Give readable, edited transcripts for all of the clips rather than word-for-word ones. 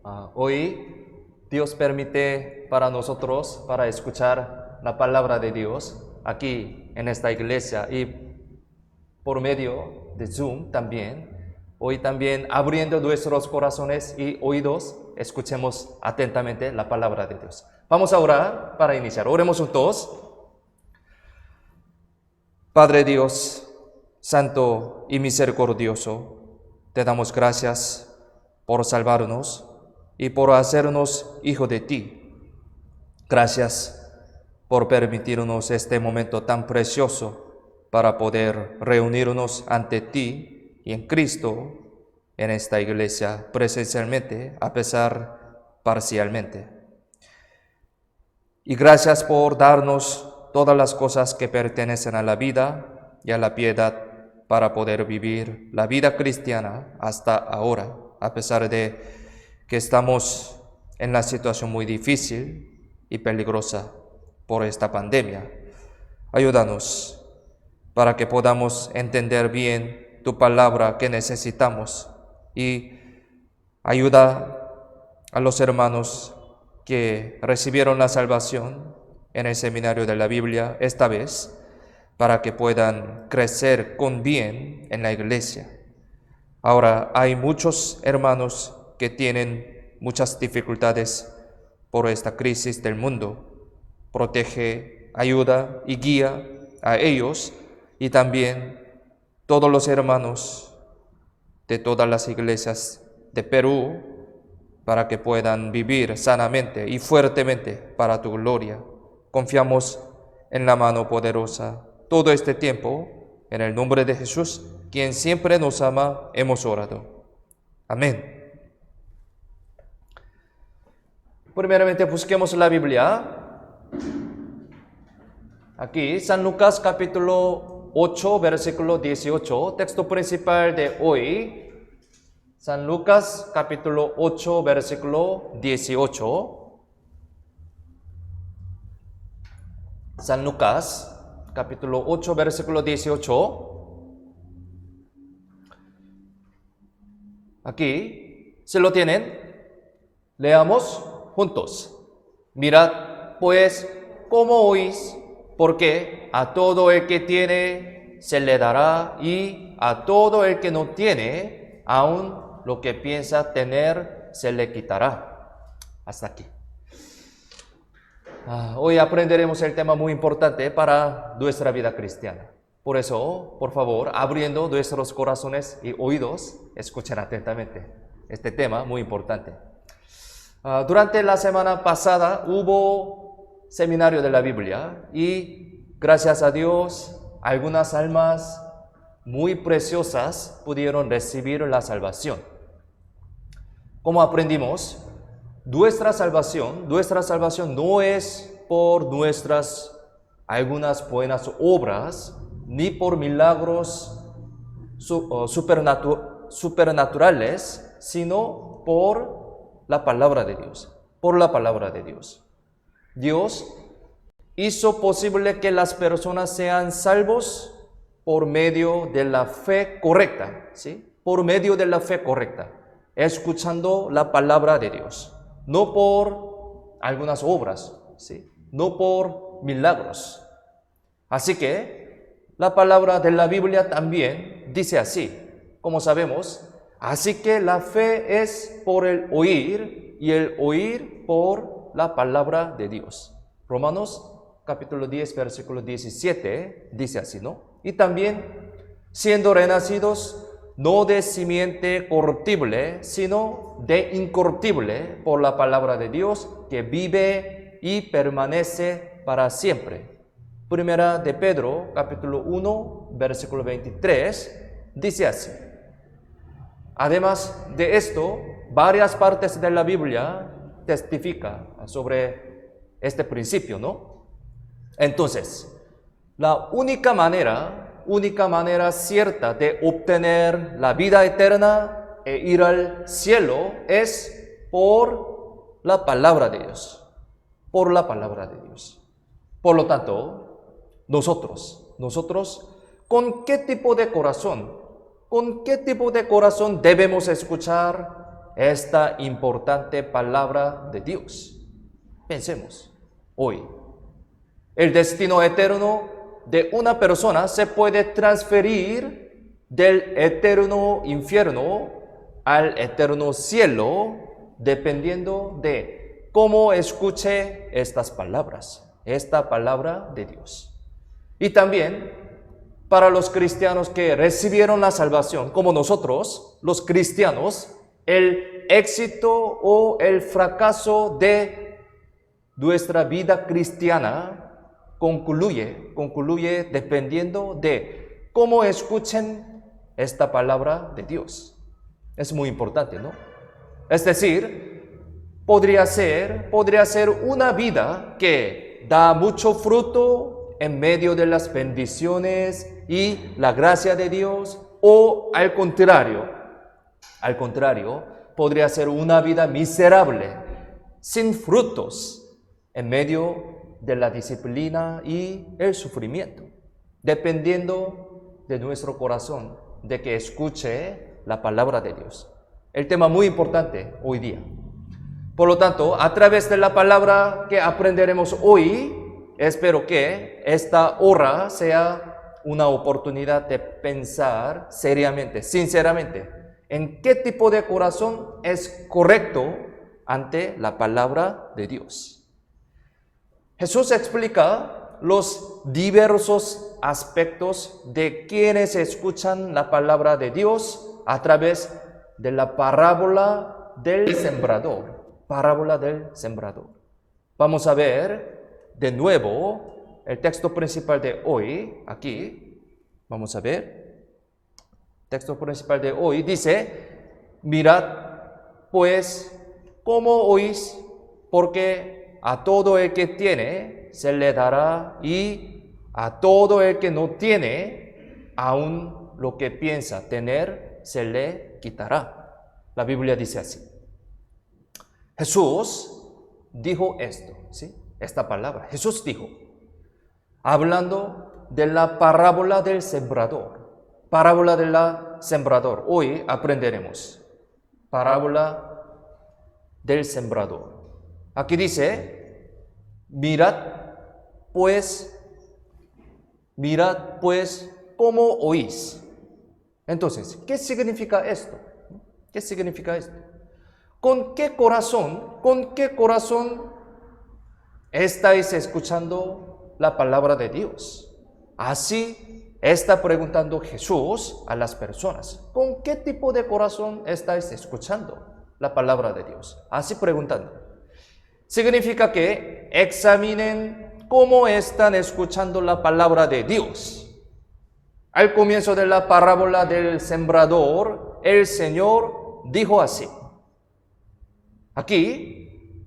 Hoy Dios permite para nosotros para escuchar la palabra de Dios aquí en esta iglesia y por medio de Zoom también. Hoy también abriendo nuestros corazones y oídos, escuchemos atentamente la palabra de Dios. Vamos a orar para iniciar. Oremos juntos. Padre Dios, santo y misericordioso, te damos gracias por salvarnos y por hacernos hijo de ti. Gracias por permitirnos este momento tan precioso para poder reunirnos ante ti y en Cristo en esta iglesia presencialmente, a pesar parcialmente. Y gracias por darnos todas las cosas que pertenecen a la vida y a la piedad para poder vivir la vida cristiana hasta ahora, a pesar de que estamos en la situación muy difícil y peligrosa por esta pandemia. Ayúdanos para que podamos entender bien tu palabra que necesitamos y ayuda a los hermanos que recibieron la salvación en el seminario de la Biblia esta vez, para que puedan crecer con bien en la iglesia. Ahora hay muchos hermanos que tienen muchas dificultades por esta crisis del mundo. Protege, ayuda y guía a ellos y también todos los hermanos de todas las iglesias de Perú, para que puedan vivir sanamente y fuertemente para tu gloria. Confiamos en la mano poderosa todo este tiempo, en el nombre de Jesús, quien siempre nos ama, hemos orado. Amén. Primeramente busquemos la Biblia. Aquí, San Lucas capítulo 8, versículo 18, texto principal de hoy. San Lucas capítulo 8, versículo 18. San Lucas capítulo 8, versículo 18. Aquí, ¿se lo tienen? Leamos juntos. Mirad, pues, cómo oís, porque a todo el que tiene se le dará, y a todo el que no tiene, aun lo que piensa tener se le quitará. Hasta aquí. Hoy aprenderemos el tema muy importante para nuestra vida cristiana. Por eso, por favor, abriendo nuestros corazones y oídos, escuchen atentamente este tema muy importante. Durante la semana pasada hubo seminario de la Biblia y gracias a Dios algunas almas muy preciosas pudieron recibir la salvación. Como aprendimos, nuestra salvación no es por nuestras algunas buenas obras, ni por milagros supernaturales, sino por la palabra de Dios. Por la palabra de Dios. Dios hizo posible que las personas sean salvos por medio de la fe correcta, ¿sí? Por medio de la fe correcta, escuchando la palabra de Dios. No por algunas obras, ¿sí? No por milagros. Así que la palabra de la Biblia también dice así, como sabemos. Así que la fe es por el oír y el oír por la palabra de Dios. Romanos capítulo 10, versículo 17 dice así, ¿no? Y también siendo renacidos no de simiente corruptible, sino de incorruptible por la palabra de Dios que vive y permanece para siempre. Primera de Pedro, capítulo 1, versículo 23, dice así. Además de esto, varias partes de la Biblia testifican sobre este principio, ¿no? Entonces, la única manera cierta de obtener la vida eterna e ir al cielo es por la palabra de Dios. Por la palabra de Dios. Por lo tanto, nosotros, ¿con qué tipo de corazón debemos escuchar esta importante palabra de Dios. Pensemos hoy. El destino eterno de una persona se puede transferir del eterno infierno al eterno cielo dependiendo de cómo escuche estas palabras, esta palabra de Dios. Y también para los cristianos que recibieron la salvación, como nosotros, los cristianos, el éxito o el fracaso de nuestra vida cristiana concluye dependiendo de cómo escuchen esta palabra de Dios. Es muy importante, ¿no? Es decir, podría ser una vida que da mucho fruto en medio de las bendiciones y la gracia de Dios, o al contrario, podría ser una vida miserable, sin frutos, en medio de la disciplina y el sufrimiento, dependiendo de nuestro corazón, de que escuche la palabra de Dios. El tema muy importante hoy día. Por lo tanto, a través de la palabra que aprenderemos hoy, espero que esta hora sea una oportunidad de pensar seriamente, sinceramente, en qué tipo de corazón es correcto ante la palabra de Dios. Jesús explica los diversos aspectos de quienes escuchan la palabra de Dios a través de la parábola del sembrador. Parábola del sembrador. Vamos a ver de nuevo el texto principal de hoy, aquí. Vamos a ver. El texto principal de hoy dice: mirad, pues, cómo oís, porque a todo el que tiene se le dará, y a todo el que no tiene, aún lo que piensa tener se le quitará. La Biblia dice así. Jesús dijo esto, ¿sí? Esta palabra. Jesús dijo, hablando de la parábola del sembrador. Parábola del sembrador. Hoy aprenderemos. Parábola del sembrador. Aquí dice, mirad pues, cómo oís. Entonces, ¿qué significa esto? ¿Qué significa esto? ¿Con qué corazón estáis escuchando la palabra de Dios? Así está preguntando Jesús a las personas. ¿Con qué tipo de corazón estáis escuchando la palabra de Dios? Así preguntando. Significa que examinen cómo están escuchando la palabra de Dios. Al comienzo de la parábola del sembrador, el Señor dijo así. Aquí,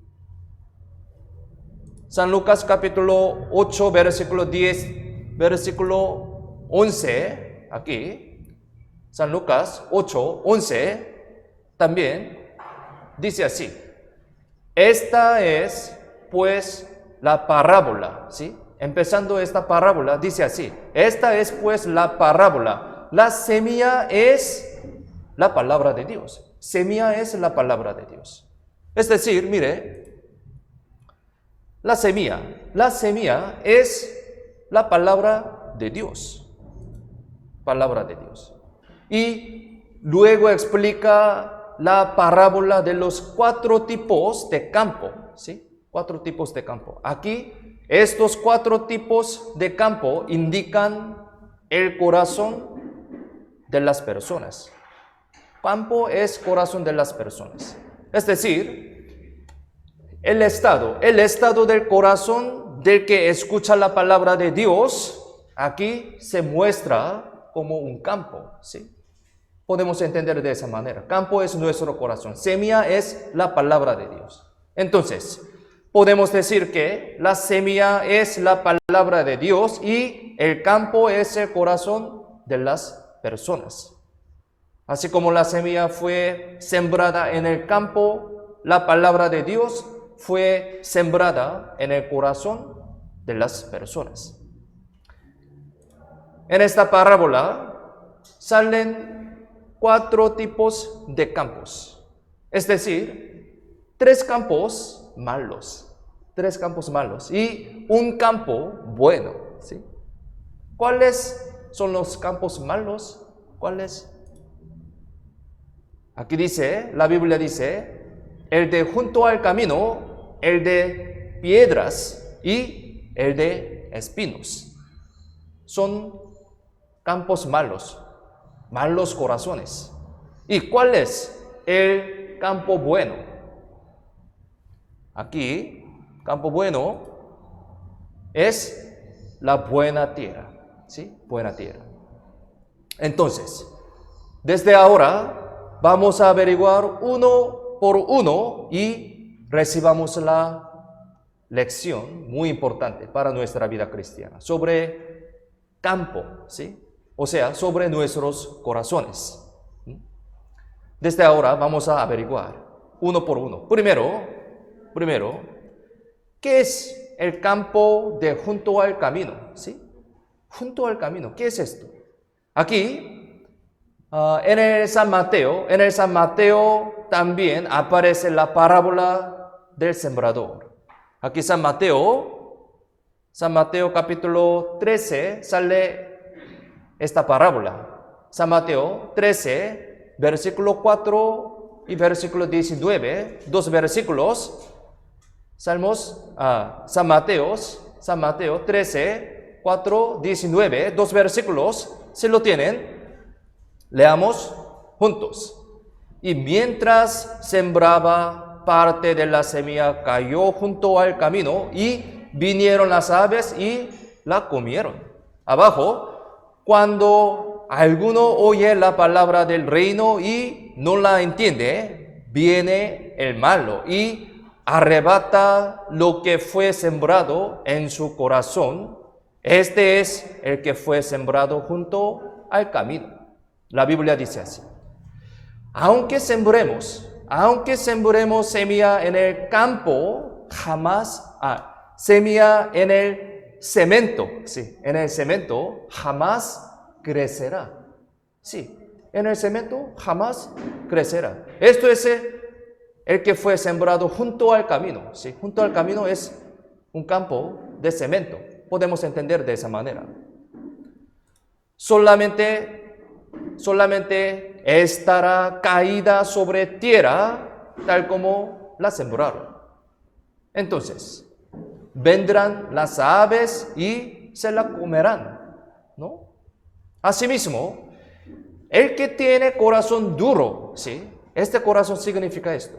San Lucas capítulo 8, versículo 10, versículo 11, aquí, San Lucas 8, 11, también dice así. Esta es, pues, la parábola, ¿sí? Empezando esta parábola, dice así. Esta es, pues, la parábola. La semilla es la palabra de Dios. Semilla es la palabra de Dios. Es decir, mire, la semilla es la palabra de Dios. Palabra de Dios. Y luego explica la parábola de los 4 tipos de campo, ¿sí? 4 tipos de campo. Aquí, estos 4 tipos de campo indican el corazón de las personas. Campo es corazón de las personas. Es decir, el estado del corazón del que escucha la palabra de Dios, aquí se muestra como un campo, ¿sí? Podemos entender de esa manera. Campo es nuestro corazón. Semilla es la palabra de Dios. Entonces, podemos decir que la semilla es la palabra de Dios y el campo es el corazón de las personas. Así como la semilla fue sembrada en el campo, la palabra de Dios fue sembrada en el corazón de las personas. En esta parábola salen 4 tipos de campos. Es decir, tres campos malos y un campo bueno, ¿sí? ¿Cuáles son los campos malos? ¿Cuáles? Aquí dice, la Biblia dice, el de junto al camino, el de piedras y el de espinos. Son campos malos, malos corazones. ¿Y cuál es el campo bueno? Aquí, campo bueno es la buena tierra, ¿sí? Buena tierra. Entonces, desde ahora vamos a averiguar uno por uno y recibamos la lección muy importante para nuestra vida cristiana sobre campo, ¿sí? O sea, sobre nuestros corazones. Desde ahora vamos a averiguar uno por uno. Primero, ¿qué es el campo de junto al camino? ¿Sí? Junto al camino, ¿qué es esto? Aquí, en el San Mateo también aparece la parábola del sembrador. Aquí San Mateo capítulo 13 sale esta parábola. San Mateo 13, versículo 4 y versículo 19, dos versículos. San Mateo 13, 4, 19, dos versículos. Si lo tienen, leamos juntos. Y mientras sembraba, parte de la semilla cayó junto al camino y vinieron las aves y la comieron. Abajo, cuando alguno oye la palabra del reino y no la entiende, viene el malo y arrebata lo que fue sembrado en su corazón. Este es el que fue sembrado junto al camino. La Biblia dice así. Aunque sembremos semilla en el campo, semilla en el cemento, sí, en el cemento jamás crecerá. Sí, en el cemento jamás crecerá. Esto es el que fue sembrado junto al camino. Sí, junto al camino es un campo de cemento. Podemos entender de esa manera. Solamente estará caída sobre tierra, tal como la sembraron. Entonces, vendrán las aves y se la comerán, ¿no? Asimismo, el que tiene corazón duro, ¿sí? Este corazón significa esto.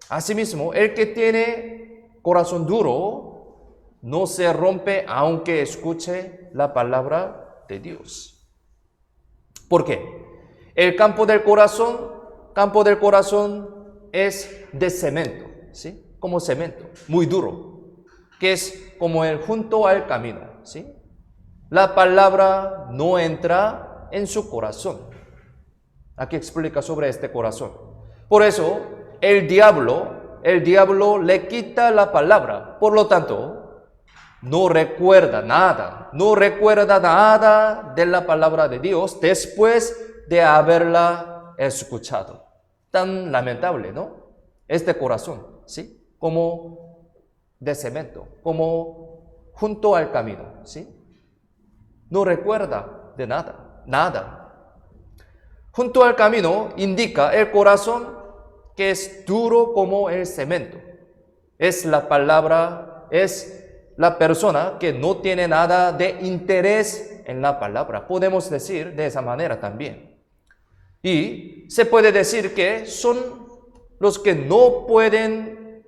Asimismo, el que tiene corazón duro no se rompe aunque escuche la palabra de Dios. ¿Por qué? El campo del corazón es de cemento, ¿sí? Como cemento, muy duro, que es como el junto al camino, ¿sí? La palabra no entra en su corazón. Aquí explica sobre este corazón. Por eso, el diablo le quita la palabra. Por lo tanto, no recuerda nada de la palabra de Dios después de haberla escuchado. Tan lamentable, ¿no? Este corazón, ¿sí? Como de cemento, como junto al camino, ¿sí? No recuerda de nada. Junto al camino indica el corazón que es duro como el cemento. Es la palabra, es la persona que no tiene nada de interés en la palabra. Podemos decir de esa manera también. Y se puede decir que son los que no pueden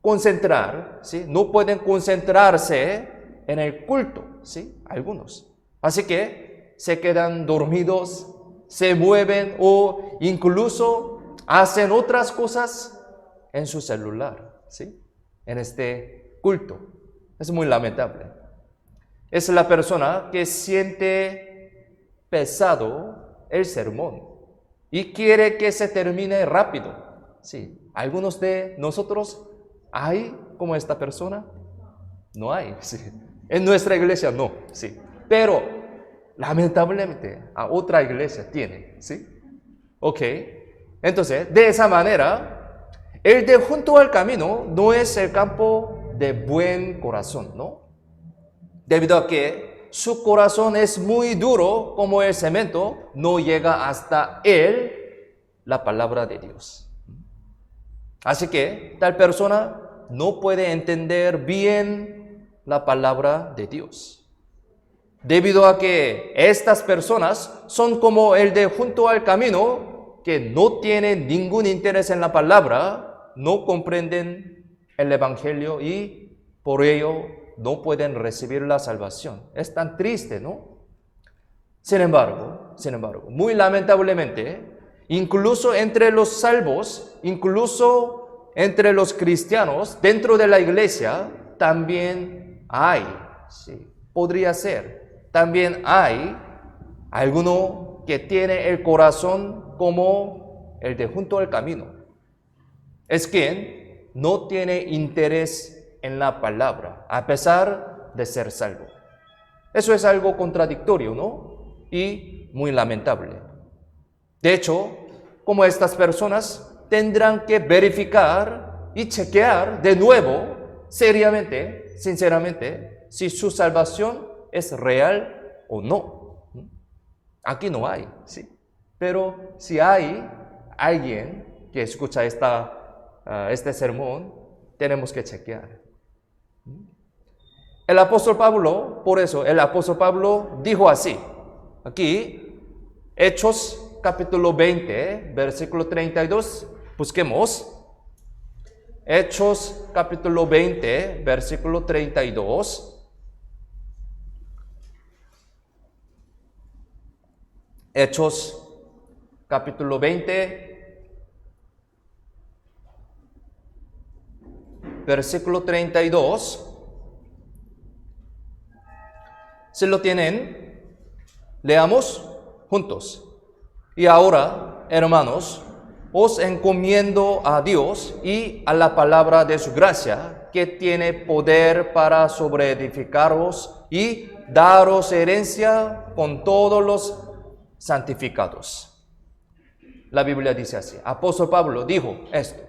concentrar, ¿sí? No pueden concentrarse en el culto, ¿sí? Algunos. Así que se quedan dormidos, se mueven o incluso hacen otras cosas en su celular, ¿sí? En este culto. Es muy lamentable. Es la persona que siente pesado el sermón y quiere que se termine rápido. Sí, algunos de nosotros hay como esta persona. No hay, sí. En nuestra iglesia no, sí. Pero lamentablemente a otra iglesia tiene, ¿sí? Ok. Entonces, de esa manera, el de junto al camino no es el campo de buen corazón, ¿no? Debido a que su corazón es muy duro como el cemento, no llega hasta él la palabra de Dios. Así que tal persona no puede entender bien la palabra de Dios. Debido a que estas personas son como el de junto al camino, que no tienen ningún interés en la palabra, no comprenden el Evangelio y por ello no pueden recibir la salvación. Es tan triste, ¿no? Sin embargo, muy lamentablemente, incluso entre los salvos, incluso entre los cristianos, dentro de la iglesia, también hay, sí, podría ser, también hay alguno que tiene el corazón como el de junto al camino. Es quien no tiene interés en la palabra, a pesar de ser salvo. Eso es algo contradictorio, ¿no? Y muy lamentable. De hecho, como estas personas tendrán que verificar y chequear de nuevo, seriamente, sinceramente, si su salvación es real o no. Aquí no hay, ¿sí? Pero si hay alguien que escucha este sermón, tenemos que chequear. El apóstol Pablo, por eso, el apóstol Pablo dijo así, aquí, Hechos capítulo 20, versículo 32, busquemos. Hechos capítulo 20, versículo 32. Hechos capítulo 20, versículo 32. Si lo tienen, leamos juntos. Y ahora, hermanos, os encomiendo a Dios y a la palabra de su gracia, que tiene poder para sobreedificaros y daros herencia con todos los santificados. La Biblia dice así. Apóstol Pablo dijo esto.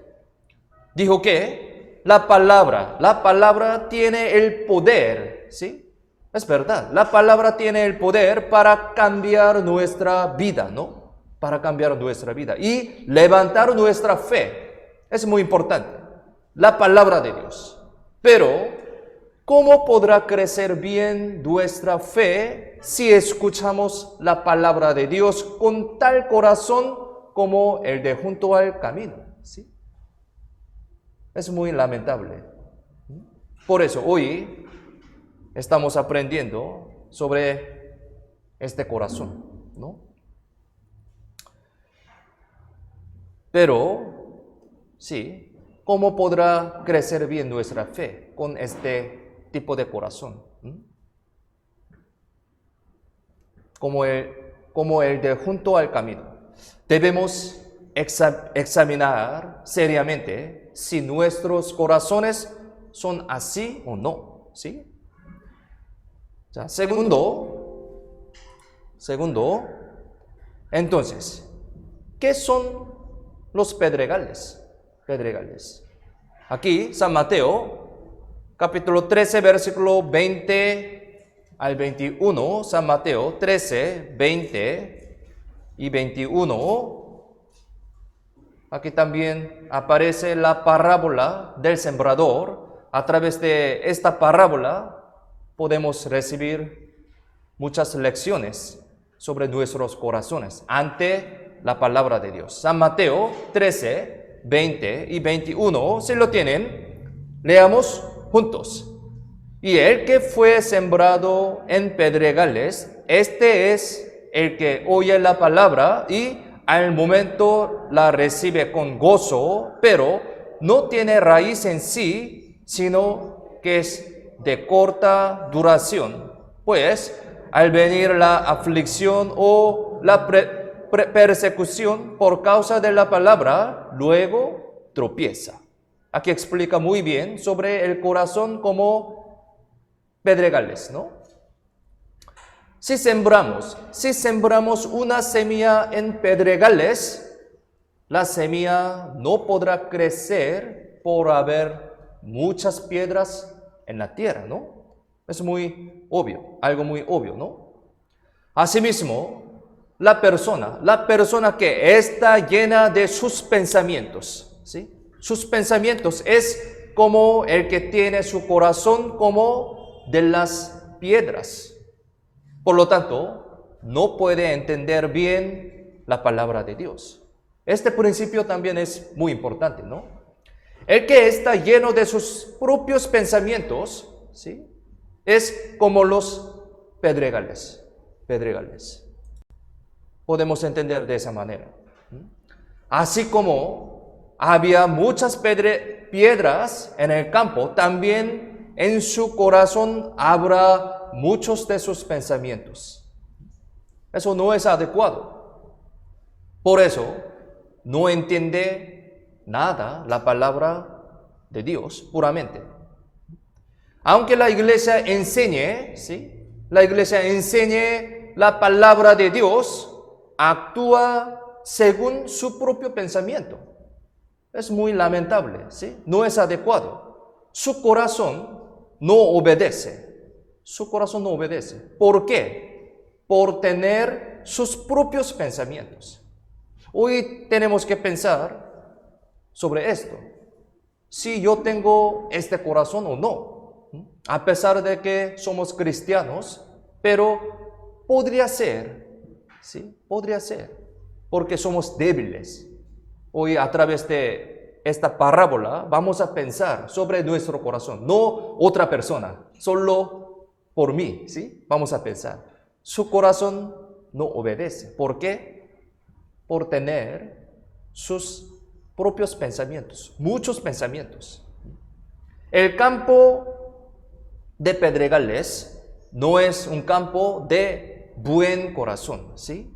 Dijo que la palabra tiene el poder, ¿sí? Es verdad, la palabra tiene el poder para cambiar nuestra vida, ¿no? Para cambiar nuestra vida y levantar nuestra fe. Es muy importante, la palabra de Dios. Pero, ¿cómo podrá crecer bien nuestra fe si escuchamos la palabra de Dios con tal corazón como el de junto al camino? ¿Sí? Es muy lamentable. Por eso, hoy estamos aprendiendo sobre este corazón, ¿no? Pero, sí, ¿cómo podrá crecer bien nuestra fe con este tipo de corazón? Como el de junto al camino. Debemos examinar seriamente si nuestros corazones son así o no, ¿sí? Ya, segundo, entonces, ¿qué son los pedregales? Aquí, San Mateo, capítulo 13, versículo 20 al 21, San Mateo 13, 20 y 21. Aquí también aparece la parábola del sembrador. A través de esta parábola podemos recibir muchas lecciones sobre nuestros corazones ante la palabra de Dios. San Mateo 13, 20 y 21, si lo tienen, leamos juntos. Y el que fue sembrado en pedregales, este es el que oye la palabra y al momento la recibe con gozo, pero no tiene raíz en sí, sino que es de corta duración, pues al venir la aflicción o la persecución por causa de la palabra, luego tropieza. Aquí explica muy bien sobre el corazón como pedregales, ¿no? Si sembramos una semilla en pedregales, la semilla no podrá crecer por haber muchas piedras en la tierra, ¿no? Es muy obvio, algo muy obvio, ¿no? Asimismo, la persona que está llena de sus pensamientos, ¿sí? Sus pensamientos es como el que tiene su corazón como de las piedras. Por lo tanto, no puede entender bien la palabra de Dios. Este principio también es muy importante, ¿no? El que está lleno de sus propios pensamientos, ¿sí? Es como los pedregales. Podemos entender de esa manera. Así como había muchas piedras en el campo, también en su corazón habrá muchos de sus pensamientos. Eso no es adecuado. Por eso, no entiende nada la palabra de Dios puramente. Aunque la iglesia enseñe, ¿sí? La iglesia enseñe la palabra de Dios, actúa según su propio pensamiento. Es muy lamentable, ¿sí? No es adecuado. Su corazón no obedece. Su corazón no obedece. ¿Por qué? Por tener sus propios pensamientos. Hoy tenemos que pensar sobre esto. Si yo tengo este corazón o no. A pesar de que somos cristianos, pero podría ser, ¿sí? Podría ser, porque somos débiles. Hoy a través de esta parábola vamos a pensar sobre nuestro corazón, no otra persona, solo por mí, ¿sí? Vamos a pensar. Su corazón no obedece. ¿Por qué? Por tener sus propios pensamientos, muchos pensamientos. El campo de pedregales no es un campo de buen corazón, ¿sí?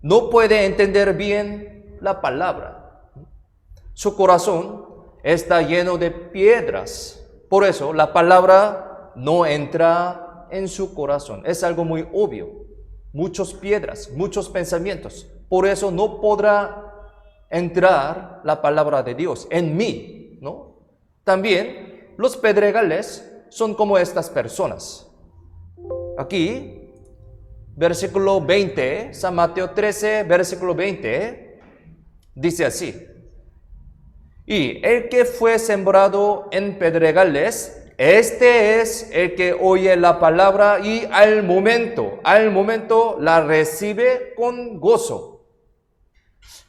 No puede entender bien la palabra. Su corazón está lleno de piedras. Por eso la palabra no entra en su corazón. Es algo muy obvio. Muchas piedras, muchos pensamientos. Por eso no podrá entrar la palabra de Dios en mí, ¿no? También los pedregales son como estas personas. Aquí, versículo 20, San Mateo 13, versículo 20, dice así. Y el que fue sembrado en pedregales, este es el que oye la palabra y al momento la recibe con gozo.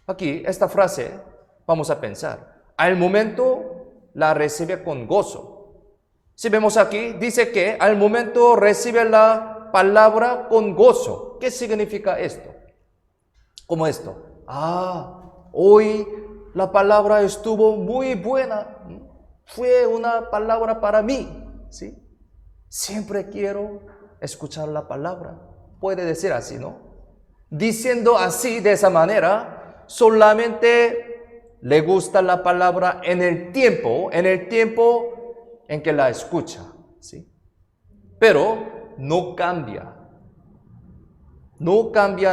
Aquí, esta frase, vamos a pensar. Al momento la recibe con gozo. Si vemos aquí, dice que al momento recibe la palabra con gozo. ¿Qué significa esto? ¿Cómo esto? Hoy la palabra estuvo muy buena. Fue una palabra para mí, ¿sí? Siempre quiero escuchar la palabra. Puede decir así, ¿no? Diciendo así, de esa manera, solamente le gusta la palabra en el tiempo en que la escucha, ¿sí? Pero no cambia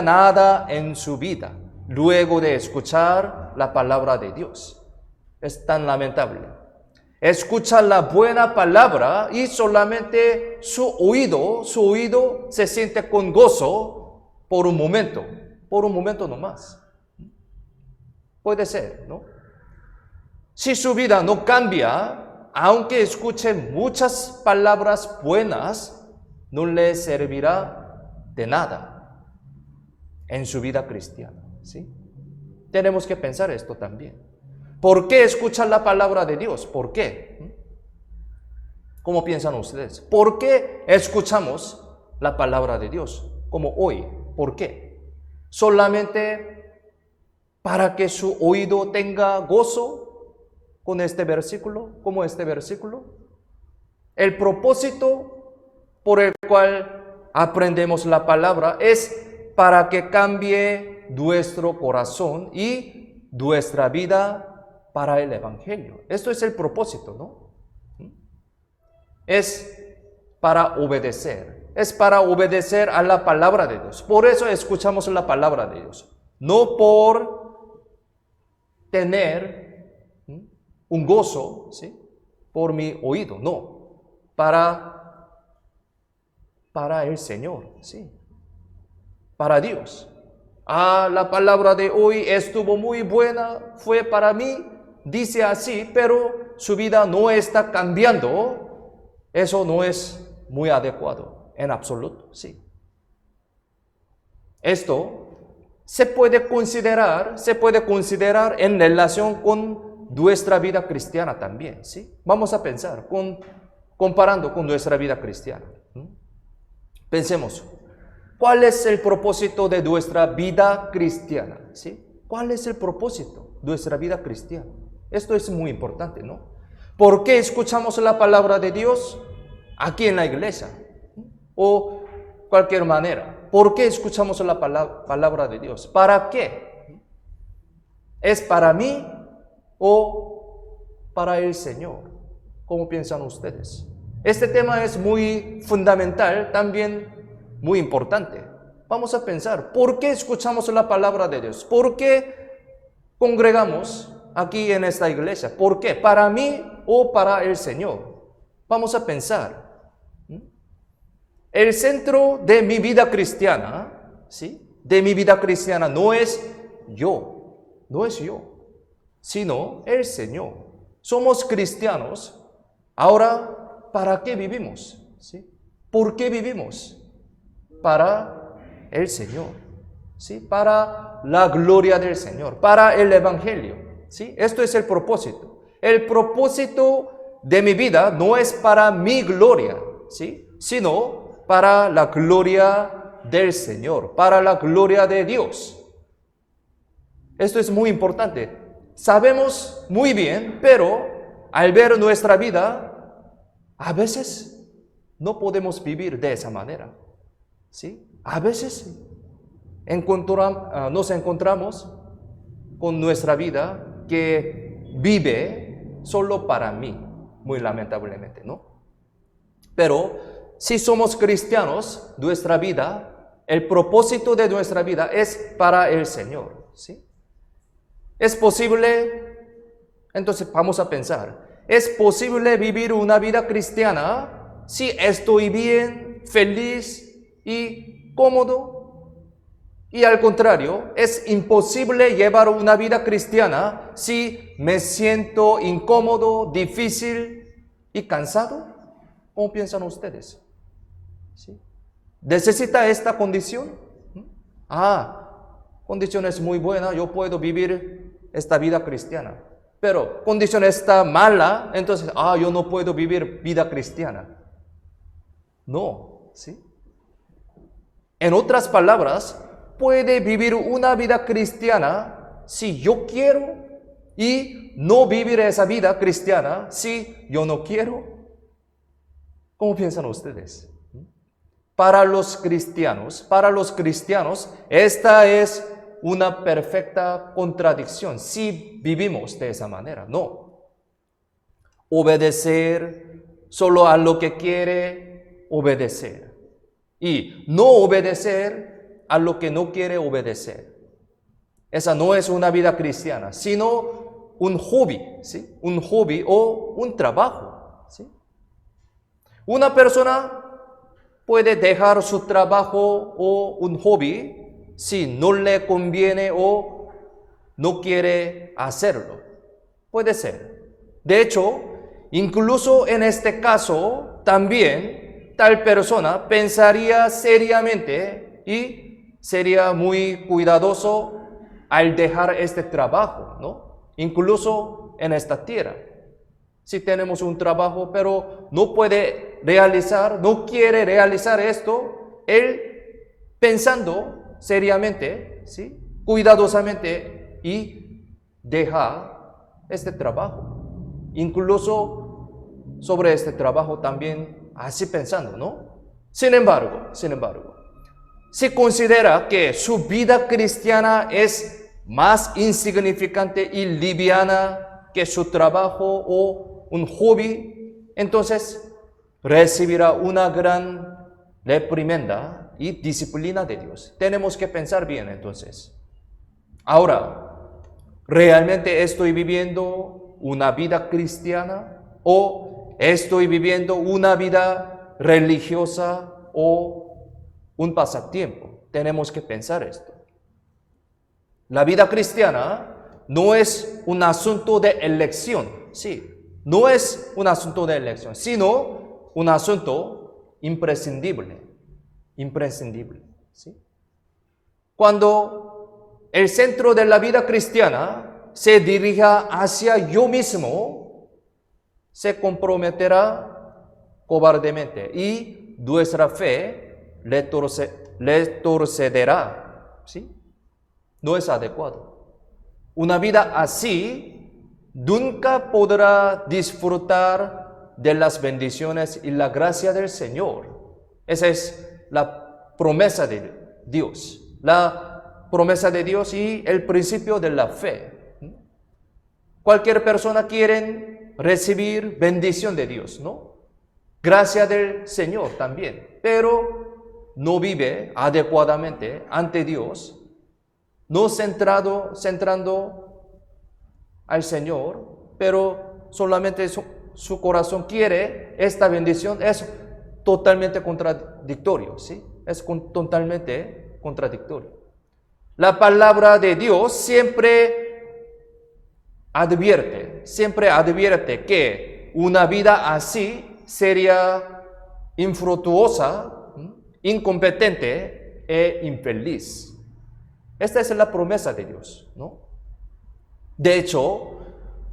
nada en su vida luego de escuchar la palabra de Dios. Es tan lamentable. Escucha la buena palabra y solamente su oído se siente con gozo por un momento nomás. Puede ser, ¿no? Si su vida no cambia, aunque escuche muchas palabras buenas, no le servirá de nada en su vida cristiana, ¿sí? Tenemos que pensar esto también. ¿Por qué escuchan la palabra de Dios? ¿Por qué? ¿Cómo piensan ustedes? ¿Por qué escuchamos la palabra de Dios? Como hoy. ¿Por qué? ¿Solamente para que su oído tenga gozo con este versículo? ¿Como este versículo? El propósito por el cual aprendemos la palabra es para que cambie nuestro corazón y nuestra vida para el Evangelio. Esto es el propósito, ¿no? Es para obedecer. Es para obedecer a la palabra de Dios. Por eso escuchamos la palabra de Dios. No por tener un gozo, ¿sí?, por mi oído, no, para el Señor, ¿sí?, para Dios. La palabra de hoy estuvo muy buena, fue para mí, dice así, pero su vida no está cambiando. Eso no es muy adecuado, en absoluto, sí. Esto se puede considerar en relación con nuestra vida cristiana también, ¿sí? Vamos a pensar, comparando con nuestra vida cristiana. Pensemos, ¿cuál es el propósito de nuestra vida cristiana? ¿Sí? ¿Cuál es el propósito de nuestra vida cristiana? Esto es muy importante, ¿no? ¿Por qué escuchamos la palabra de Dios aquí en la iglesia? O cualquier manera. ¿Por qué escuchamos la palabra de Dios? ¿Para qué? ¿Es para mí o para el Señor? ¿Cómo piensan ustedes? Este tema es muy fundamental, también muy importante. Vamos a pensar, ¿por qué escuchamos la palabra de Dios? ¿Por qué congregamos aquí en esta iglesia? ¿Por qué? ¿Para mí o para el Señor? Vamos a pensar. El centro de mi vida cristiana, ¿sí?, de mi vida cristiana no es yo, sino el Señor. Somos cristianos. Ahora, ¿para qué vivimos? ¿Sí? ¿Por qué vivimos? Para el Señor, ¿sí?, para la gloria del Señor, para el Evangelio, ¿sí? Esto es el propósito. El propósito de mi vida no es para mi gloria, ¿sí?, sino para la gloria del Señor, para la gloria de Dios. Esto es muy importante. Sabemos muy bien, pero al ver nuestra vida, a veces no podemos vivir de esa manera, ¿sí? A veces nos encontramos con nuestra vida que vive solo para mí, muy lamentablemente, ¿no? Pero si somos cristianos, nuestra vida, el propósito de nuestra vida es para el Señor, ¿sí? ¿Es posible? Entonces vamos a pensar, ¿es posible vivir una vida cristiana si estoy bien, feliz y cómodo? Y al contrario, ¿es imposible llevar una vida cristiana si me siento incómodo, difícil y cansado? ¿Cómo piensan ustedes? ¿Sí? ¿Necesita esta condición? Condición es muy buena, yo puedo vivir esta vida cristiana. Pero condición está mala, entonces, yo no puedo vivir vida cristiana. No, ¿sí? En otras palabras, puede vivir una vida cristiana si yo quiero y no vivir esa vida cristiana si yo no quiero. ¿Cómo piensan ustedes? Para los cristianos, esta es una perfecta contradicción si vivimos de esa manera. No. Obedecer solo a lo que quiere obedecer. Y no obedecer a lo que no quiere obedecer. Esa no es una vida cristiana, sino un hobby, ¿sí? Un hobby o un trabajo, ¿sí? Una persona puede dejar su trabajo o un hobby si no le conviene o no quiere hacerlo. Puede ser. De hecho, incluso en este caso, también tal persona pensaría seriamente y sería muy cuidadoso al dejar este trabajo, ¿no? Incluso en esta tierra. Si tenemos un trabajo, pero no puede realizar, no quiere realizar esto, él pensando seriamente, ¿sí?, cuidadosamente, y deja este trabajo. Incluso sobre este trabajo también así pensando, ¿no? Sin embargo, si considera que su vida cristiana es más insignificante y liviana que su trabajo o un hobby, entonces recibirá una gran reprimenda y disciplina de Dios. Tenemos que pensar bien entonces. Ahora, ¿realmente estoy viviendo una vida cristiana? ¿O estoy viviendo una vida religiosa o un pasatiempo? Tenemos que pensar esto. La vida cristiana no es un asunto de elección, sí, no es un asunto de elección, sino un asunto imprescindible, ¿sí? Cuando el centro de la vida cristiana se dirija hacia yo mismo, se comprometerá cobardemente y nuestra fe le torcerá, ¿sí? No es adecuado. Una vida así nunca podrá disfrutar de las bendiciones y la gracia del Señor. Esa es la promesa de Dios. La promesa de Dios y el principio de la fe. Cualquier persona quiere recibir bendición de Dios, ¿no? Gracia del Señor también. Pero no vive adecuadamente ante Dios, no centrando al Señor, pero solamente su corazón quiere esta bendición. Es totalmente contradictorio, ¿sí? Es totalmente contradictorio. La palabra de Dios siempre advierte que una vida así sería infructuosa, incompetente e infeliz. Esta es la promesa de Dios, ¿no? De hecho,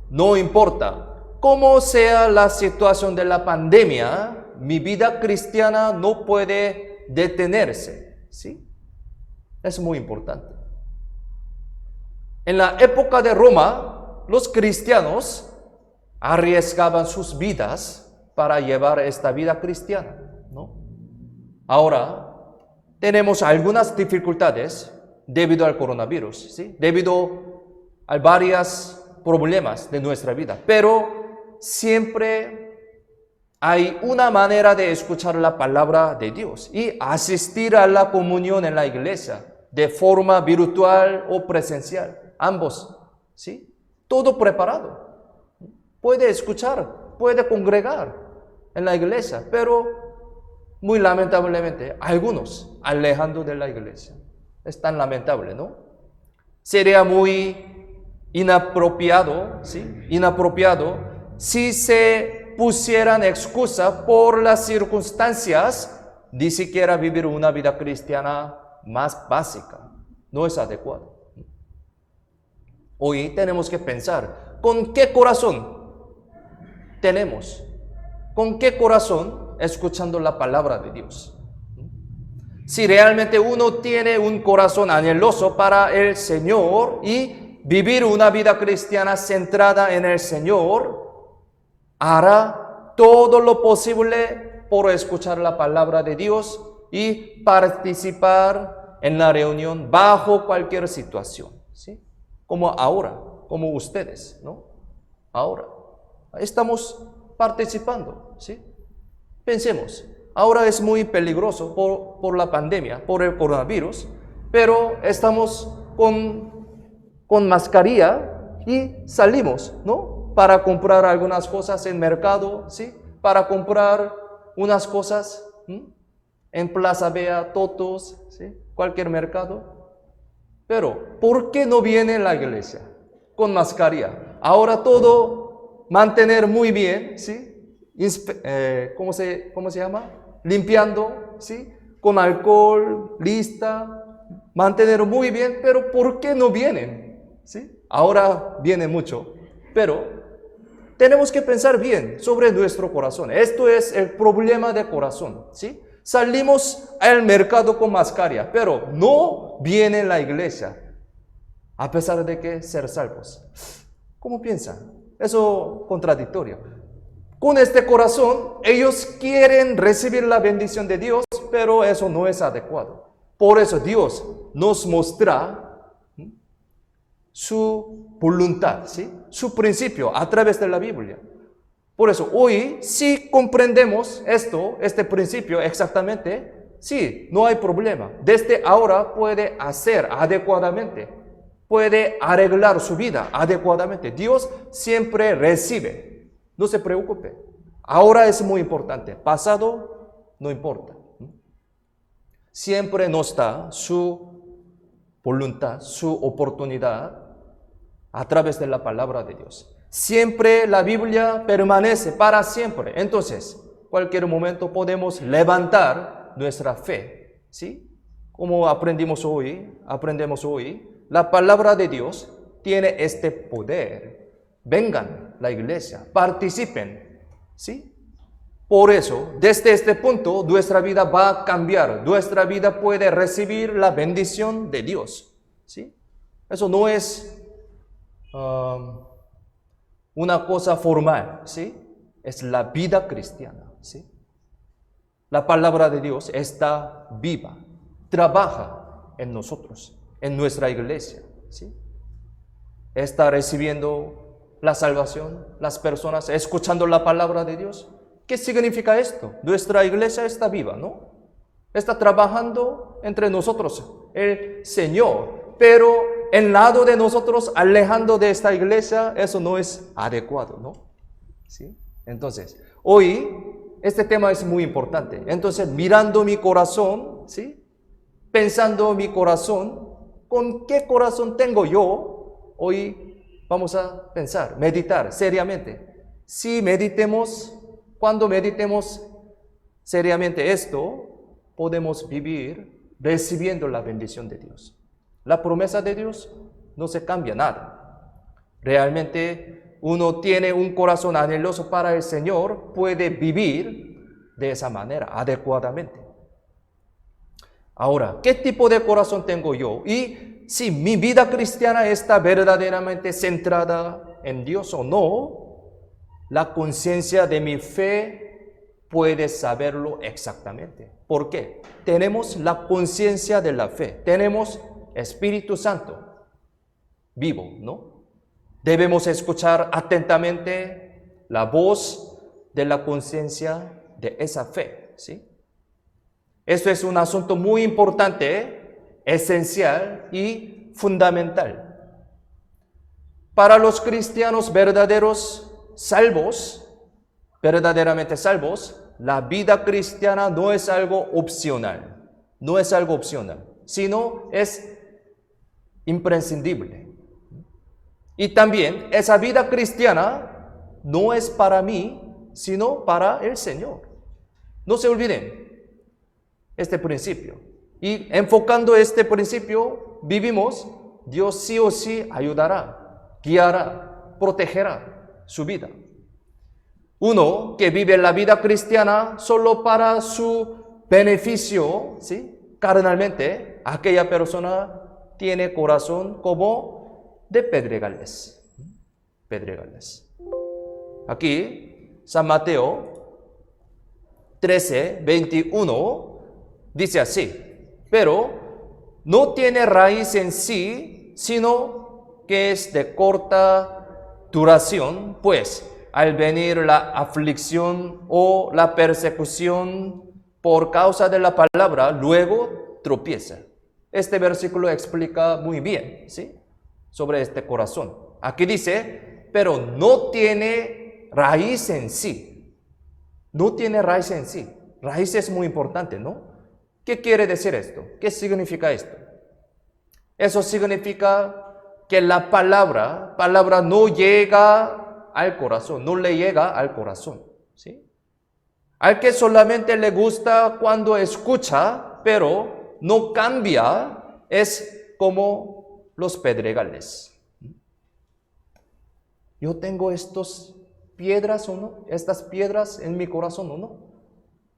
no importa cómo sea la situación de la pandemia, mi vida cristiana no puede detenerse, ¿sí? Es muy importante. En la época de Roma, los cristianos arriesgaban sus vidas para llevar esta vida cristiana, ¿no? Ahora, tenemos algunas dificultades debido al coronavirus, ¿sí? Debido a varios problemas de nuestra vida. Pero siempre hay una manera de escuchar la palabra de Dios y asistir a la comunión en la iglesia de forma virtual o presencial. Ambos, ¿sí? Todo preparado. Puede escuchar, puede congregar en la iglesia, pero muy lamentablemente algunos alejando de la iglesia. Es tan lamentable, ¿no? Sería muy inapropiado, ¿sí? Inapropiado si se pusieran excusa por las circunstancias, ni siquiera vivir una vida cristiana más básica. No es adecuado. Hoy tenemos que pensar, ¿con qué corazón tenemos? ¿Con qué corazón escuchando la palabra de Dios? Si realmente uno tiene un corazón anheloso para el Señor y vivir una vida cristiana centrada en el Señor, hará todo lo posible por escuchar la palabra de Dios y participar en la reunión bajo cualquier situación, ¿sí? Como ahora, como ustedes, ¿no? Ahora estamos participando, ¿sí? Pensemos. Ahora es muy peligroso por la pandemia, por el coronavirus, pero estamos con mascarilla y salimos, ¿no? Para comprar algunas cosas en mercado, ¿sí? Para comprar unas cosas en Plaza Vea, Totos, ¿sí? Cualquier mercado. Pero, ¿por qué no viene a la iglesia con mascarilla? Ahora todo mantener muy bien, ¿sí? ¿Cómo se llama? Limpiando, ¿sí? Con alcohol, lista, mantener muy bien, pero ¿por qué no vienen? ¿Sí? Ahora viene mucho, pero tenemos que pensar bien sobre nuestro corazón. Esto es el problema de corazón, ¿sí? Salimos al mercado con mascarilla, pero no viene la iglesia, a pesar de que ser salvos. ¿Cómo piensan? Eso es contradictorio. Con este corazón, ellos quieren recibir la bendición de Dios, pero eso no es adecuado. Por eso Dios nos muestra su voluntad, ¿sí? Su principio a través de la Biblia. Por eso hoy, si comprendemos este principio exactamente, sí, no hay problema. Desde ahora puede hacer adecuadamente puede arreglar su vida adecuadamente. Dios siempre recibe. No se preocupe. Ahora es muy importante. Pasado no importa. Siempre nos da su voluntad, su oportunidad a través de la palabra de Dios. Siempre la Biblia permanece para siempre. Entonces, cualquier momento podemos levantar nuestra fe. ¿Sí? Como aprendemos hoy, la palabra de Dios tiene este poder. Vengan a la iglesia, participen. ¿Sí? Por eso, desde este punto, nuestra vida va a cambiar. Nuestra vida puede recibir la bendición de Dios. ¿Sí? Eso no es una cosa formal, ¿sí? Es la vida cristiana, ¿sí? La palabra de Dios está viva, trabaja en nosotros, en nuestra iglesia, ¿sí? Está recibiendo la salvación, las personas escuchando la palabra de Dios. ¿Qué significa esto? Nuestra iglesia está viva, ¿no? Está trabajando entre nosotros el Señor, pero en lado de nosotros, alejando de esta iglesia, eso no es adecuado, ¿no? ¿Sí? Entonces, hoy este tema es muy importante. Entonces, mirando mi corazón, ¿sí? Pensando mi corazón, ¿con qué corazón tengo yo? Hoy vamos a pensar, meditar seriamente. Si meditemos, cuando meditemos seriamente esto, podemos vivir recibiendo la bendición de Dios. La promesa de Dios no se cambia nada. Realmente uno tiene un corazón anheloso para el Señor, puede vivir de esa manera, adecuadamente. Ahora, ¿qué tipo de corazón tengo yo? Y si mi vida cristiana está verdaderamente centrada en Dios o no, la conciencia de mi fe puede saberlo exactamente. ¿Por qué? Tenemos la conciencia de la fe, tenemos Espíritu Santo vivo, ¿no? Debemos escuchar atentamente la voz de la conciencia de esa fe, ¿sí? Esto es un asunto muy importante, esencial y fundamental. Para los cristianos verdaderos, salvos, verdaderamente salvos, la vida cristiana no es algo opcional, sino es imprescindible. Y también esa vida cristiana no es para mí, sino para el Señor. No se olviden este principio. Y enfocando este principio, vivimos, Dios sí o sí ayudará, guiará, protegerá su vida. Uno que vive la vida cristiana solo para su beneficio, ¿sí? Carnalmente, aquella persona tiene corazón como de pedregales. Aquí, San Mateo 13:21 dice así: pero no tiene raíz en sí, sino que es de corta duración, pues al venir la aflicción o la persecución por causa de la palabra, luego tropieza. Este versículo explica muy bien, ¿sí? Sobre este corazón. Aquí dice, pero no tiene raíz en sí. No tiene raíz en sí. Raíz es muy importante, ¿no? ¿Qué quiere decir esto? ¿Qué significa esto? Eso significa que la palabra no llega al corazón, no le llega al corazón, ¿sí? Al que solamente le gusta cuando escucha, pero no cambia, es como los pedregales. Yo tengo estas piedras o no, estas piedras en mi corazón o no.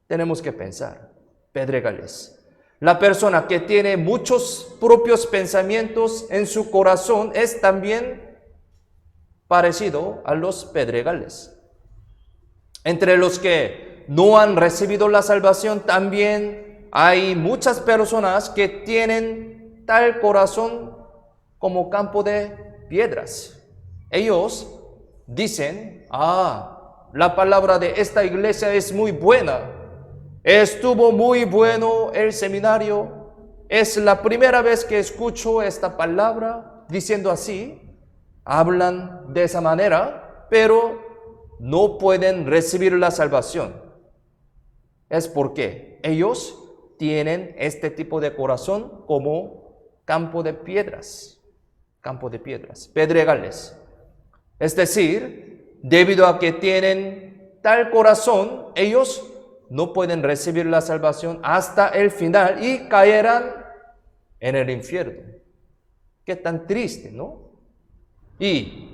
Tenemos que pensar, pedregales. La persona que tiene muchos propios pensamientos en su corazón es también parecido a los pedregales. Entre los que no han recibido la salvación también hay muchas personas que tienen tal corazón como campo de piedras. Ellos dicen, la palabra de esta iglesia es muy buena, estuvo muy bueno el seminario, es la primera vez que escucho esta palabra, diciendo así, hablan de esa manera, pero no pueden recibir la salvación. Es porque ellos tienen este tipo de corazón como campo de piedras, pedregales. Es decir, debido a que tienen tal corazón, ellos no pueden recibir la salvación hasta el final y caerán en el infierno. Qué tan triste, ¿no? Y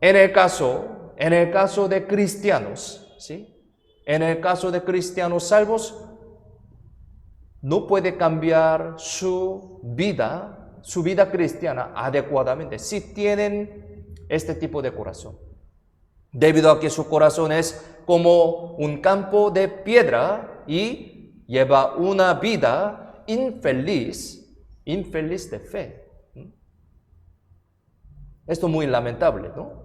en el caso de cristianos, ¿sí? En el caso de cristianos salvos, no puede cambiar su vida cristiana adecuadamente si tienen este tipo de corazón. Debido a que su corazón es como un campo de piedra y lleva una vida infeliz de fe. Esto es muy lamentable, ¿no?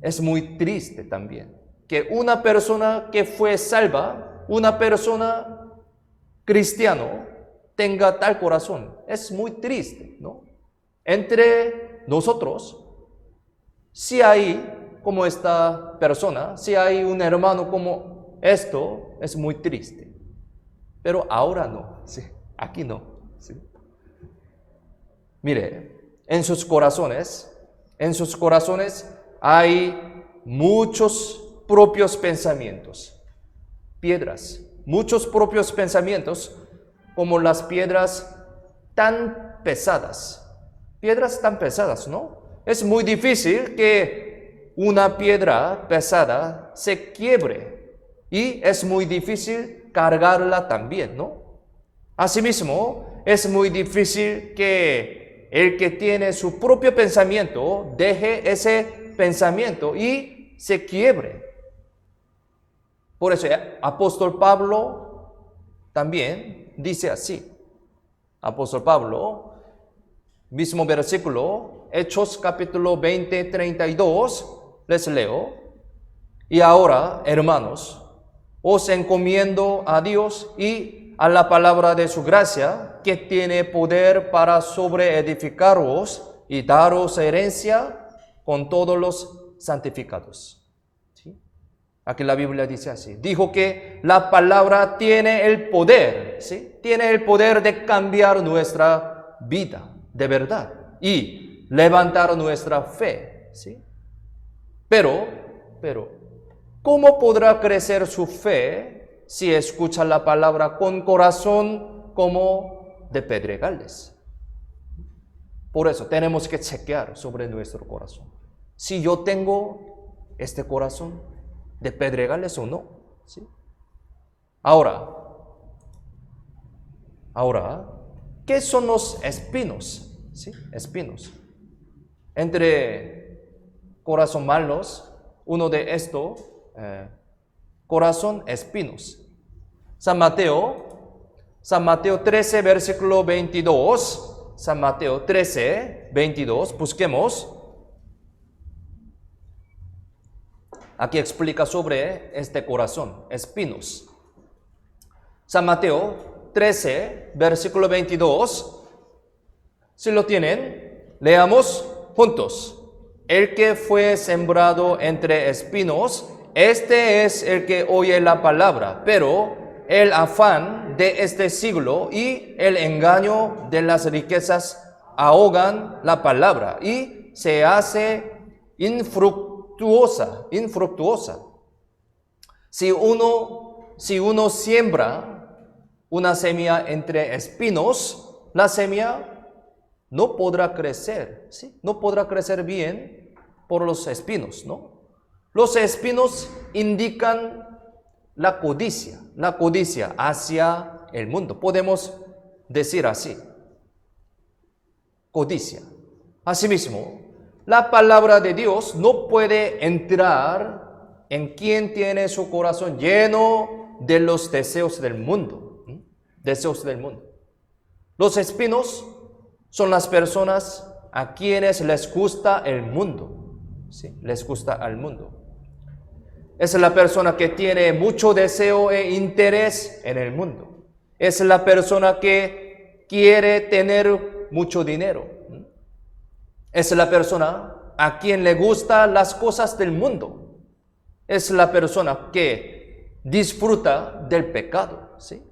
Es muy triste también que una persona que fue salva, una persona cristiano, tenga tal corazón. Es muy triste, ¿no? Entre nosotros, si hay como esta persona, si hay un hermano como esto, es muy triste. Pero ahora no, ¿sí? Aquí no, ¿sí? Mire, en sus corazones hay muchos propios pensamientos, piedras, muchos propios pensamientos, como las piedras tan pesadas, ¿no? Es muy difícil que una piedra pesada se quiebre y es muy difícil cargarla también, ¿no? Asimismo, es muy difícil que el que tiene su propio pensamiento deje ese pensamiento y se quiebre. Por eso el apóstol Pablo también dice así. Apóstol Pablo, mismo versículo, Hechos capítulo 20, 32, les leo. Y ahora, hermanos, os encomiendo a Dios y a la palabra de su gracia, que tiene poder para sobreedificaros y daros herencia con todos los santificados. ¿Sí? Aquí la Biblia dice así. Dijo que la palabra tiene el poder, ¿sí? Tiene el poder de cambiar nuestra vida de verdad y levantar nuestra fe, ¿sí? Pero, ¿cómo podrá crecer su fe si escucha la palabra con corazón como de pedregales? Por eso tenemos que chequear sobre nuestro corazón. Si yo tengo este corazón de pedregales o no, ¿sí? Ahora, ¿qué son los espinos? ¿Sí? Espinos. Entre corazón malos, uno de estos, corazón espinos. San Mateo 13, versículo 22. San Mateo 13, 22. Busquemos. Aquí explica sobre este corazón, espinos. San Mateo 13, versículo 22. Si lo tienen, leamos juntos. El que fue sembrado entre espinos, este es el que oye la palabra, pero el afán de este siglo y el engaño de las riquezas ahogan la palabra y se hace infructuosa. Si uno siembra una semilla entre espinos, la semilla no podrá crecer, ¿sí? No podrá crecer bien por los espinos, ¿no? Los espinos indican la codicia hacia el mundo. Podemos decir así, codicia. Asimismo, la palabra de Dios no puede entrar en quien tiene su corazón lleno de los deseos del mundo. Deseos del mundo. Los espinos son las personas a quienes les gusta el mundo. ¿Sí? Les gusta al mundo. Es la persona que tiene mucho deseo e interés en el mundo. Es la persona que quiere tener mucho dinero. Es la persona a quien le gustan las cosas del mundo. Es la persona que disfruta del pecado, ¿sí?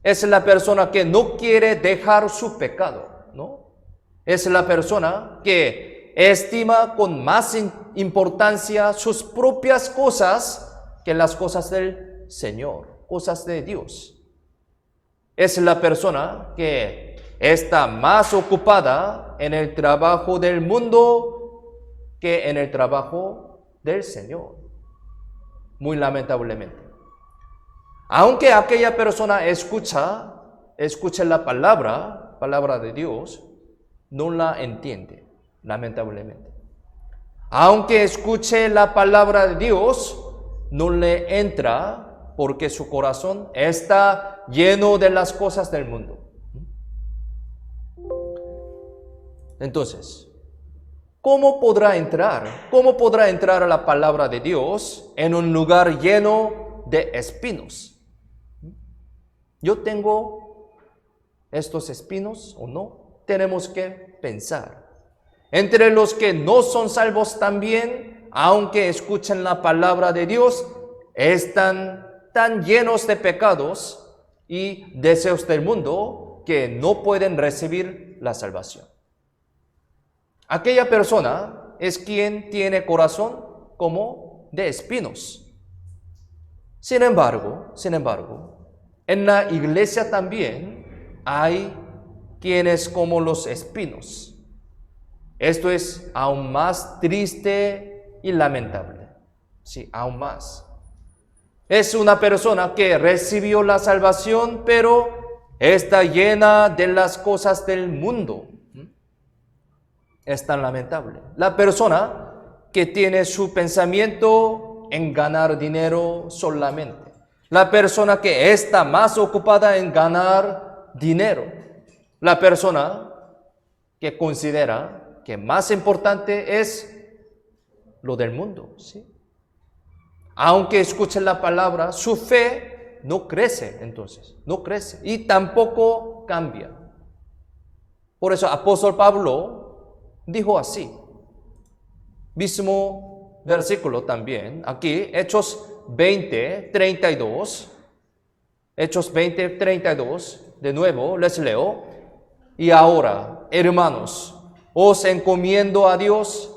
Es la persona que no quiere dejar su pecado, ¿no? Es la persona que estima con más importancia sus propias cosas que las cosas del Señor, cosas de Dios. Es la persona que está más ocupada en el trabajo del mundo que en el trabajo del Señor. Muy lamentablemente. Aunque aquella persona escucha la palabra de Dios, no la entiende, lamentablemente. Aunque escuche la palabra de Dios, no le entra porque su corazón está lleno de las cosas del mundo. Entonces, ¿cómo podrá entrar a la palabra de Dios en un lugar lleno de espinos? ¿Yo tengo estos espinos o no? Tenemos que pensar. Entre los que no son salvos también, aunque escuchen la palabra de Dios, están tan llenos de pecados y deseos del mundo que no pueden recibir la salvación. Aquella persona es quien tiene corazón como de espinos. Sin embargo, en la iglesia también hay quienes como los espinos. Esto es aún más triste y lamentable. Sí, aún más. Es una persona que recibió la salvación, pero está llena de las cosas del mundo. Es tan lamentable. La persona que tiene su pensamiento en ganar dinero solamente. La persona que está más ocupada en ganar dinero. La persona que considera que más importante es lo del mundo, ¿sí? Aunque escuche la palabra, su fe no crece entonces, no crece y tampoco cambia. Por eso apóstol Pablo dijo así, mismo versículo también, aquí, Hechos 20:32, Hechos 20:32, de nuevo les leo, y ahora, hermanos, os encomiendo a Dios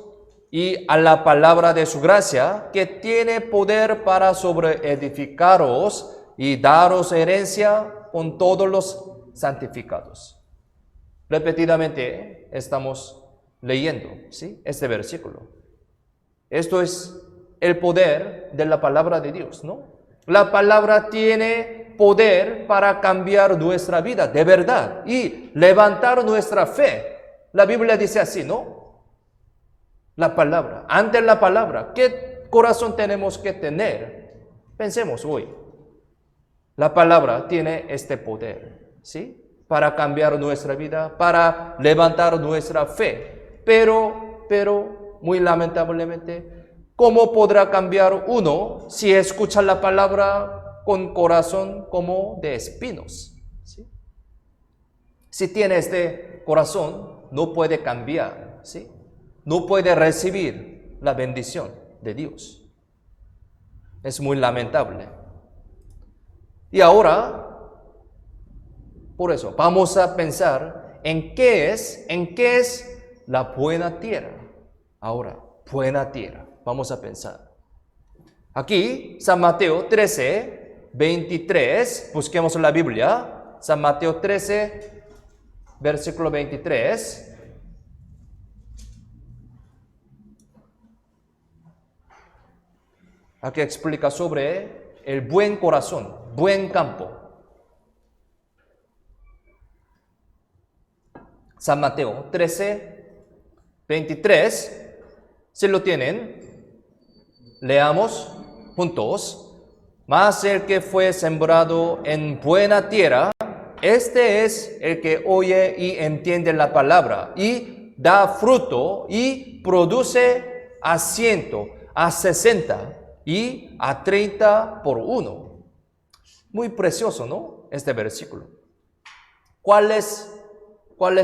y a la palabra de su gracia, que tiene poder para sobreedificaros y daros herencia con todos los santificados. Repetidamente estamos leyendo, ¿sí?, este versículo. Esto es el poder de la palabra de Dios, ¿no? La palabra tiene poder para cambiar nuestra vida, de verdad, y levantar nuestra fe. La Biblia dice así, ¿no? La palabra, ante la palabra, ¿qué corazón tenemos que tener? Pensemos hoy. La palabra tiene este poder, ¿sí?, para cambiar nuestra vida, para levantar nuestra fe. Pero, muy lamentablemente, ¿cómo podrá cambiar uno si escucha la palabra con corazón como de espinos? ¿Sí? Si tiene este corazón, no puede cambiar, ¿sí? No puede recibir la bendición de Dios. Es muy lamentable. Y ahora, por eso, vamos a pensar en qué es la buena tierra. Ahora, buena tierra. Vamos a pensar. Aquí, San Mateo 13:23, busquemos la Biblia. San Mateo 13, versículo 23. Aquí explica sobre el buen corazón, buen campo. San Mateo 13:23. Si lo tienen, leamos juntos. Mas el que fue sembrado en buena tierra, este es el que oye y entiende la palabra, y da fruto, y produce a 100, a 60, y a 30 por uno. Muy precioso, ¿no? Este versículo. ¿Cuál es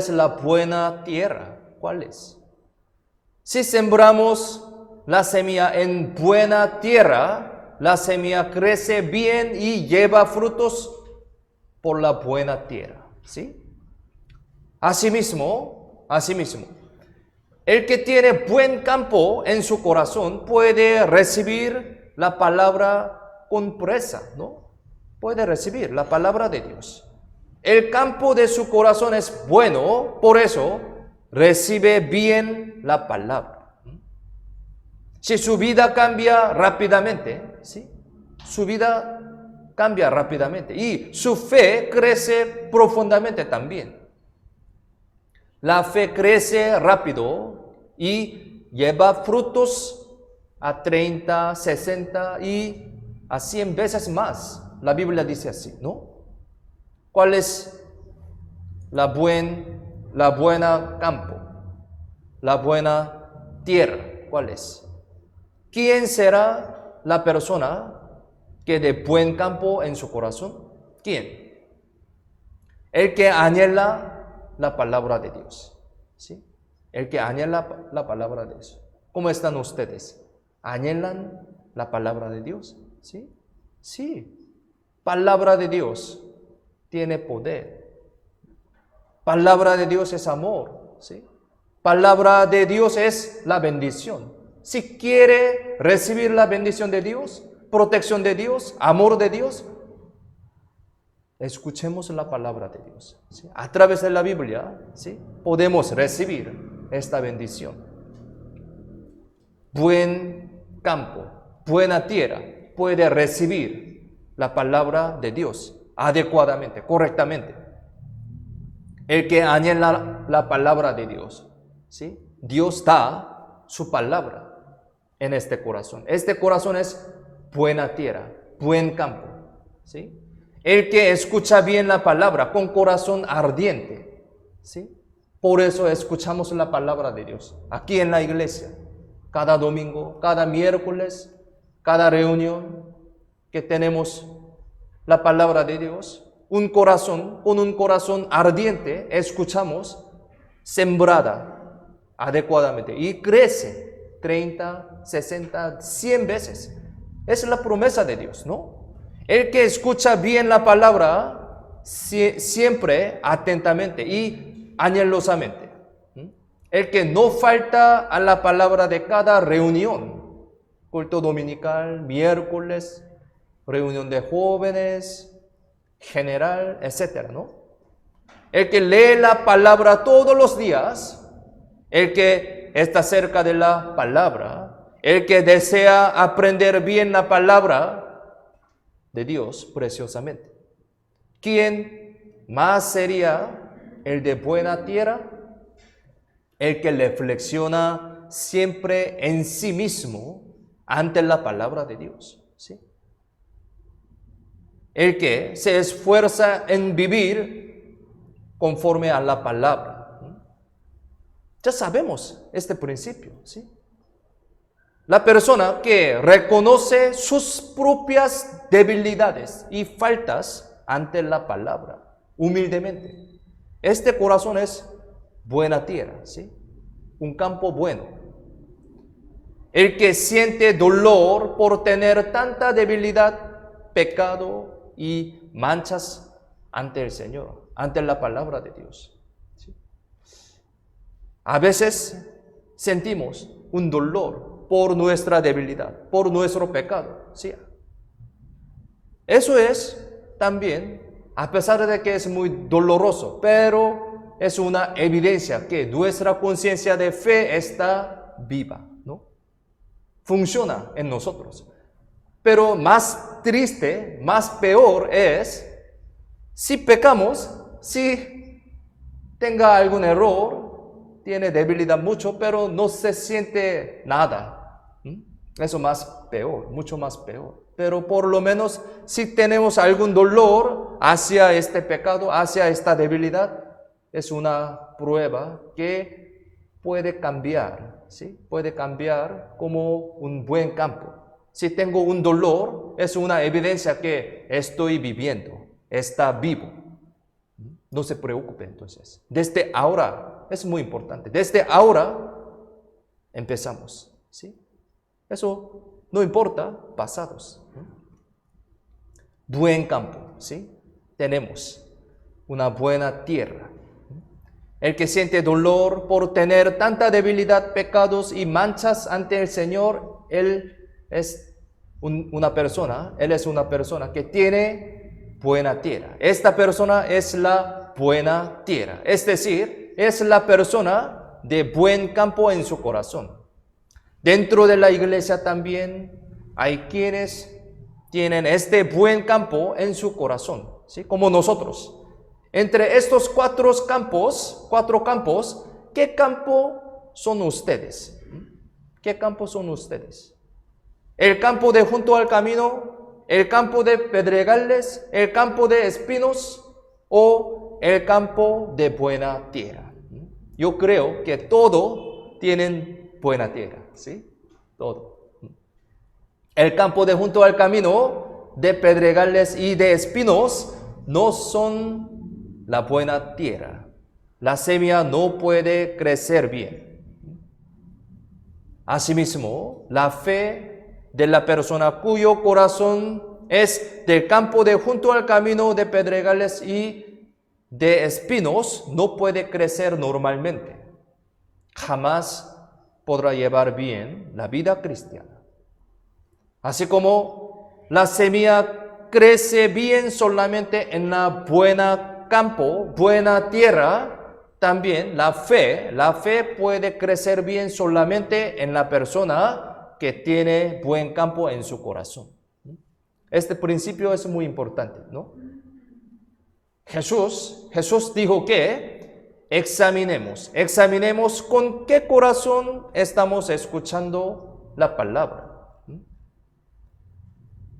la buena tierra? ¿Cuál es? Si sembramos la semilla en buena tierra, la semilla crece bien y lleva frutos por la buena tierra. ¿Sí? Asimismo, el que tiene buen campo en su corazón puede recibir la palabra con pureza, ¿no? Puede recibir la palabra de Dios. El campo de su corazón es bueno, por eso recibe bien la palabra. Si su vida cambia rápidamente, ¿sí? Su vida cambia rápidamente y su fe crece profundamente también. La fe crece rápido y lleva frutos a 30, 60 y a 100 veces más. La Biblia dice así, ¿no? ¿Cuál es la buena campo? La buena tierra. ¿Cuál es? ¿Quién será la persona que de buen campo en su corazón? ¿Quién? El que anhela la palabra de Dios. ¿Sí? El que anhela la palabra de Dios. ¿Cómo están ustedes? ¿Anhelan la palabra de Dios? ¿Sí? Sí. Palabra de Dios tiene poder. Palabra de Dios es amor. ¿Sí? Palabra de Dios es la bendición. Si quiere recibir la bendición de Dios, protección de Dios, amor de Dios, escuchemos la palabra de Dios. ¿Sí? A través de la Biblia, ¿sí? Podemos recibir esta bendición. Buen campo, buena tierra, puede recibir la palabra de Dios adecuadamente, correctamente. El que anhela la palabra de Dios, ¿sí? Dios da su palabra en este corazón. Este corazón es buena tierra, buen campo, ¿sí? El que escucha bien la palabra con corazón ardiente, ¿sí? Por eso escuchamos la palabra de Dios aquí en la iglesia, cada domingo, cada miércoles, cada reunión que tenemos la palabra de Dios. Con un corazón ardiente, escuchamos, sembrada adecuadamente y crece 30, 60, 100 veces. Es la promesa de Dios, ¿no? El que escucha bien la palabra siempre atentamente y anhelosamente. El que no falta a la palabra de cada reunión, culto dominical, miércoles, reunión de jóvenes, general, etcétera, ¿no? El que lee la palabra todos los días, el que está cerca de la palabra, el que desea aprender bien la palabra de Dios preciosamente. ¿Quién más sería el de buena tierra? El que reflexiona siempre en sí mismo ante la palabra de Dios. ¿Sí? El que se esfuerza en vivir conforme a la palabra. Ya sabemos este principio, ¿sí? La persona que reconoce sus propias debilidades y faltas ante la palabra, humildemente. Este corazón es buena tierra, ¿sí? Un campo bueno. El que siente dolor por tener tanta debilidad, pecado y manchas ante el Señor, ante la palabra de Dios. ¿Sí? A veces sentimos un dolor por nuestra debilidad, por nuestro pecado. ¿Sí? Eso es también, a pesar de que es muy doloroso, pero es una evidencia que nuestra conciencia de fe está viva, ¿no? Funciona en nosotros. Pero más triste, más peor es si pecamos, si tenga algún error, tiene debilidad mucho, pero no se siente nada. Eso más peor, mucho más peor. Pero por lo menos si tenemos algún dolor hacia este pecado, hacia esta debilidad, es una prueba que puede cambiar, ¿sí? Puede cambiar como un buen campo. Si tengo un dolor, es una evidencia que estoy viviendo, está vivo. No se preocupe entonces. Desde ahora, es muy importante, desde ahora empezamos, ¿sí? Eso no importa, pasados, ¿no? Buen campo, ¿sí? Tenemos una buena tierra. El que siente dolor por tener tanta debilidad, pecados y manchas ante el Señor, él es una persona que tiene buena tierra. Esta persona es la buena tierra, es decir, es la persona de buen campo en su corazón. Dentro de la iglesia también hay quienes tienen este buen campo en su corazón, ¿sí? Como nosotros. Entre estos cuatro campos, ¿qué campo son ustedes? ¿Qué campo son ustedes? ¿El campo de junto al camino? ¿El campo de pedregales? ¿El campo de espinos? ¿O el campo de buena tierra? Yo creo que todo tienen buena tierra, ¿sí? Todo. El campo de junto al camino, de pedregales y de espinos, no son la buena tierra. La semilla no puede crecer bien. Asimismo, la fe de la persona cuyo corazón es del campo de junto al camino de pedregales y de espinos no puede crecer normalmente. Jamás podrá llevar bien la vida cristiana. Así como la semilla crece bien solamente en la buena campo, buena tierra, también la fe puede crecer bien solamente en la persona que tiene buen campo en su corazón. Este principio es muy importante, ¿no? Jesús dijo que examinemos con qué corazón estamos escuchando la palabra.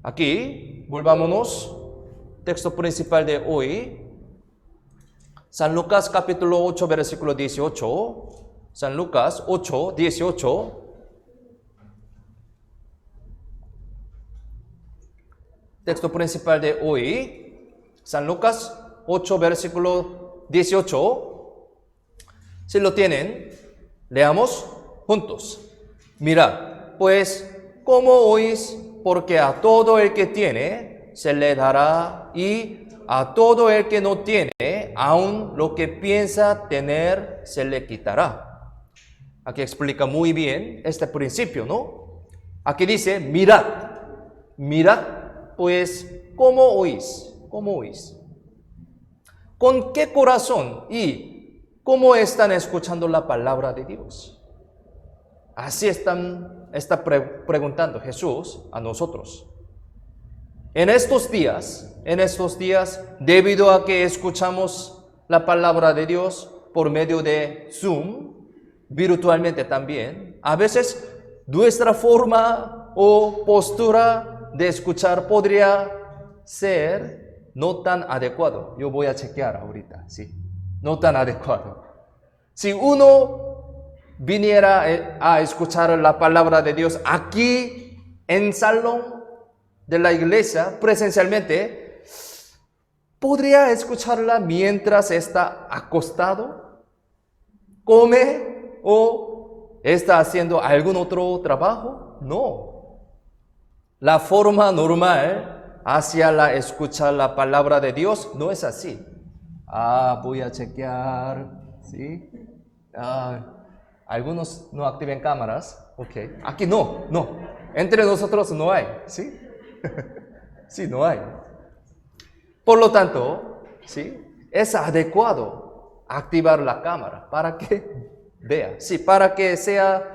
Aquí, volvámonos, texto principal de hoy, San Lucas capítulo 8, versículo 18, San Lucas 8, 18, texto principal de hoy, San Lucas 8, versículo 18, si lo tienen, leamos juntos. Mirad, pues, ¿cómo oís? Porque a todo el que tiene se le dará, y a todo el que no tiene, aun lo que piensa tener se le quitará. Aquí explica muy bien este principio, ¿no? Aquí dice, mirad, pues, ¿cómo oís? ¿Cómo oís? ¿Con qué corazón y cómo están escuchando la palabra de Dios? Así está preguntando Jesús a nosotros. En estos días, debido a que escuchamos la palabra de Dios por medio de Zoom, virtualmente también, a veces nuestra forma o postura de escuchar podría ser no tan adecuado. Yo voy a chequear ahorita, sí, no tan adecuado. Si uno viniera a escuchar la palabra de Dios aquí en salón de la iglesia presencialmente, podría escucharla mientras está acostado, come o está haciendo algún otro trabajo. No. La forma normal hacia escuchar la palabra de Dios no es así. Voy a chequear, ¿sí? Algunos no activen cámaras, ok. Aquí no. Entre nosotros no hay, ¿sí? Sí, no hay. Por lo tanto, ¿sí? Es adecuado activar la cámara para que vea, sí, para que sea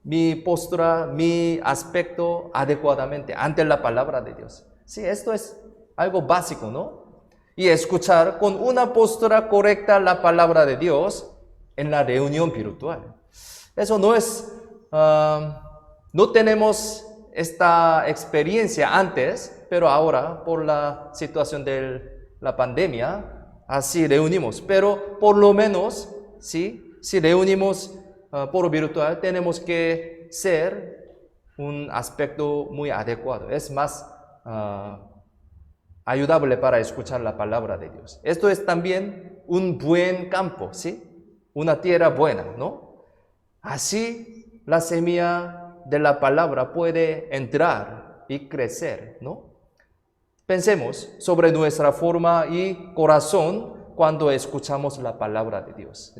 mi postura, mi aspecto adecuadamente ante la palabra de Dios. Sí, esto es algo básico, ¿no? Y escuchar con una postura correcta la palabra de Dios en la reunión virtual. Eso no es, no tenemos esta experiencia antes, pero ahora por la situación de la pandemia, así reunimos. Pero por lo menos, ¿sí? Si reunimos por virtual, tenemos que ser un aspecto muy adecuado. Es más ayudable para escuchar la palabra de Dios. Esto es también un buen campo, ¿sí? Una tierra buena, ¿no? Así la semilla de la palabra puede entrar y crecer, ¿no? Pensemos sobre nuestra forma y corazón cuando escuchamos la palabra de Dios.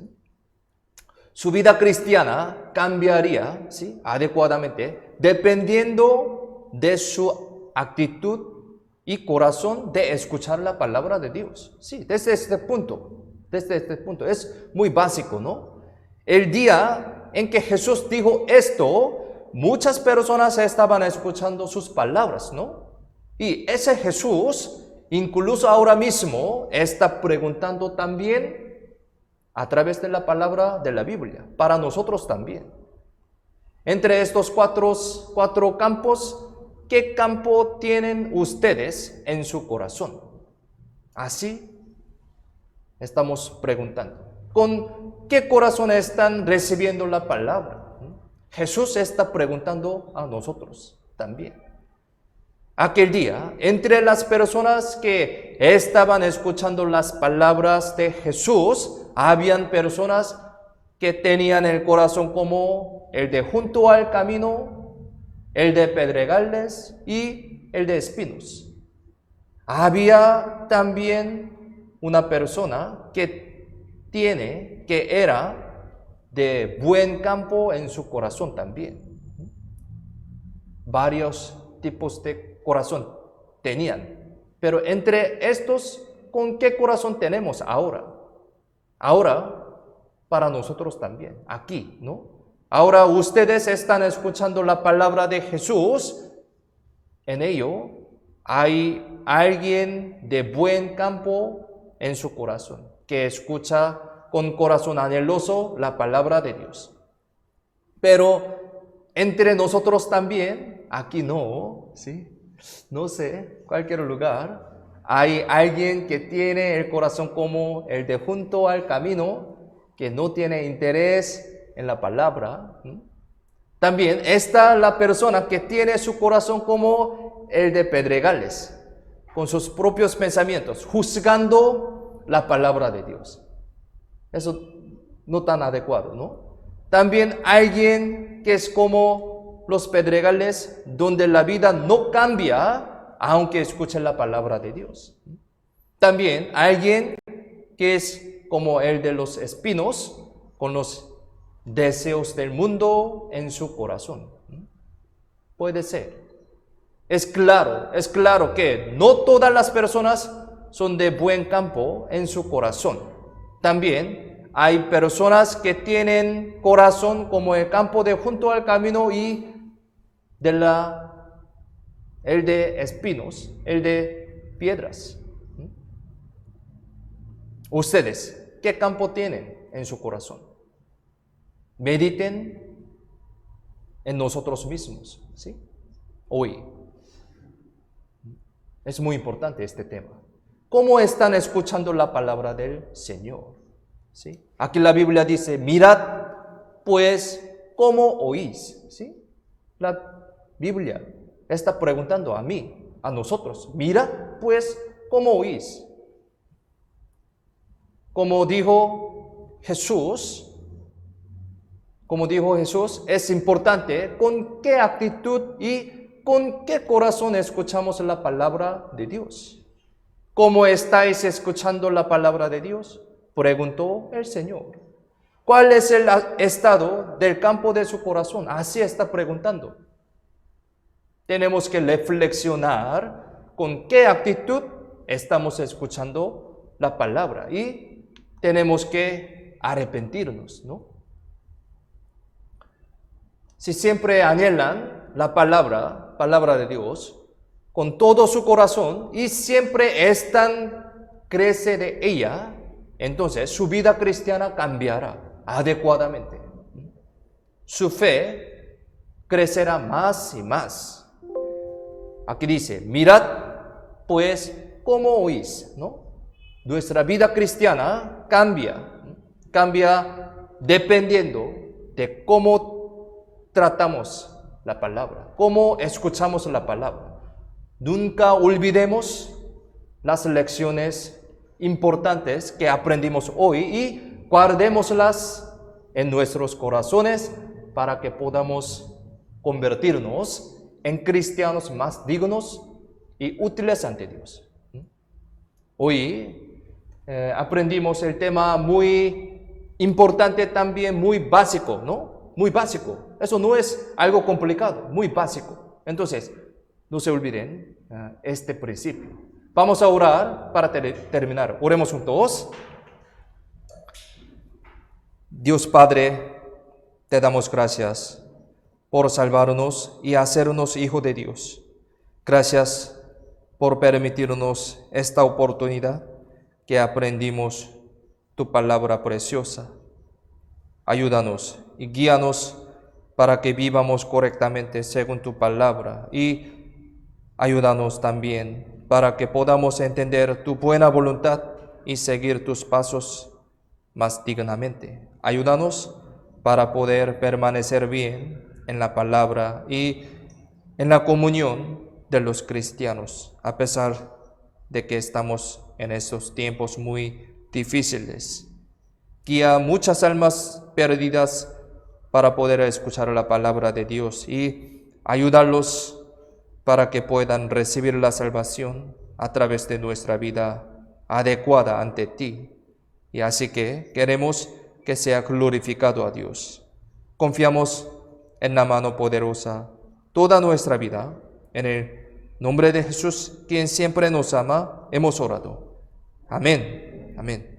Su vida cristiana cambiaría, ¿sí?, adecuadamente dependiendo de su actitud y corazón de escuchar la palabra de Dios. Sí, desde este punto es muy básico, ¿no? El día en que Jesús dijo esto, muchas personas estaban escuchando sus palabras, ¿no? Y ese Jesús, incluso ahora mismo, está preguntando también a través de la palabra de la Biblia, para nosotros también. Entre estos cuatro campos, ¿qué campo tienen ustedes en su corazón? Así estamos preguntando. ¿Con qué corazón están recibiendo la palabra? Jesús está preguntando a nosotros también. Aquel día, entre las personas que estaban escuchando las palabras de Jesús, habían personas que tenían el corazón como el de junto al camino, el de pedregales y el de espinos. Había también una persona que era de buen campo en su corazón también. Varios tipos de corazón tenían. Pero entre estos, ¿con qué corazón tenemos ahora? Ahora, para nosotros también, aquí, ¿no? Ahora ustedes están escuchando la palabra de Jesús. En ello hay alguien de buen campo en su corazón, que escucha con corazón anheloso la palabra de Dios. Pero entre nosotros también, aquí no, ¿sí? No sé, cualquier lugar, hay alguien que tiene el corazón como el de junto al camino, que no tiene interés en la palabra. También está la persona que tiene su corazón como el de pedregales, con sus propios pensamientos, juzgando la palabra de Dios. Eso no tan adecuado, ¿no? También alguien que es como los pedregales, donde la vida no cambia, aunque escuche la palabra de Dios. También alguien que es como el de los espinos, con los deseos del mundo en su corazón. Puede ser. Es claro que no todas las personas son de buen campo en su corazón. También hay personas que tienen corazón como el campo de junto al camino y el de espinos, el de piedras. Ustedes, ¿qué campo tienen en su corazón? Mediten en nosotros mismos, ¿sí? Hoy. Es muy importante este tema. ¿Cómo están escuchando la palabra del Señor? ¿Sí? Aquí la Biblia dice, mirad pues cómo oís. ¿Sí? La Biblia está preguntando a mí, a nosotros, mirad pues cómo oís. Como dijo Jesús, es importante con qué actitud y con qué corazón escuchamos la palabra de Dios. ¿Cómo estáis escuchando la palabra de Dios?, preguntó el Señor. ¿Cuál es el estado del campo de su corazón? Así está preguntando. Tenemos que reflexionar con qué actitud estamos escuchando la palabra y tenemos que arrepentirnos, ¿no? Si siempre anhelan la palabra de Dios, con todo su corazón y siempre crece de ella, entonces su vida cristiana cambiará adecuadamente. Su fe crecerá más y más. Aquí dice, mirad pues cómo oís, ¿no? Nuestra vida cristiana cambia dependiendo de cómo tratamos la palabra, cómo escuchamos la palabra. Nunca olvidemos las lecciones importantes que aprendimos hoy y guardémoslas en nuestros corazones para que podamos convertirnos en cristianos más dignos y útiles ante Dios. Hoy aprendimos el tema muy importante también, muy básico, ¿no? Muy básico. Eso no es algo complicado, muy básico. Entonces, no se olviden este principio. Vamos a orar para terminar. Oremos juntos. Dios Padre, te damos gracias por salvarnos y hacernos hijos de Dios. Gracias por permitirnos esta oportunidad que aprendimos tu palabra preciosa. Ayúdanos y guíanos para que vivamos correctamente según tu palabra y ayúdanos también para que podamos entender tu buena voluntad y seguir tus pasos más dignamente. Ayúdanos para poder permanecer bien en la palabra y en la comunión de los cristianos, a pesar de que estamos en estos tiempos muy difíciles. Guía muchas almas perdidas para poder escuchar la palabra de Dios y ayudarlos para que puedan recibir la salvación a través de nuestra vida adecuada ante ti. Y así que queremos que sea glorificado a Dios. Confiamos en la mano poderosa toda nuestra vida. En el nombre de Jesús, quien siempre nos ama, hemos orado. Amén. Amén.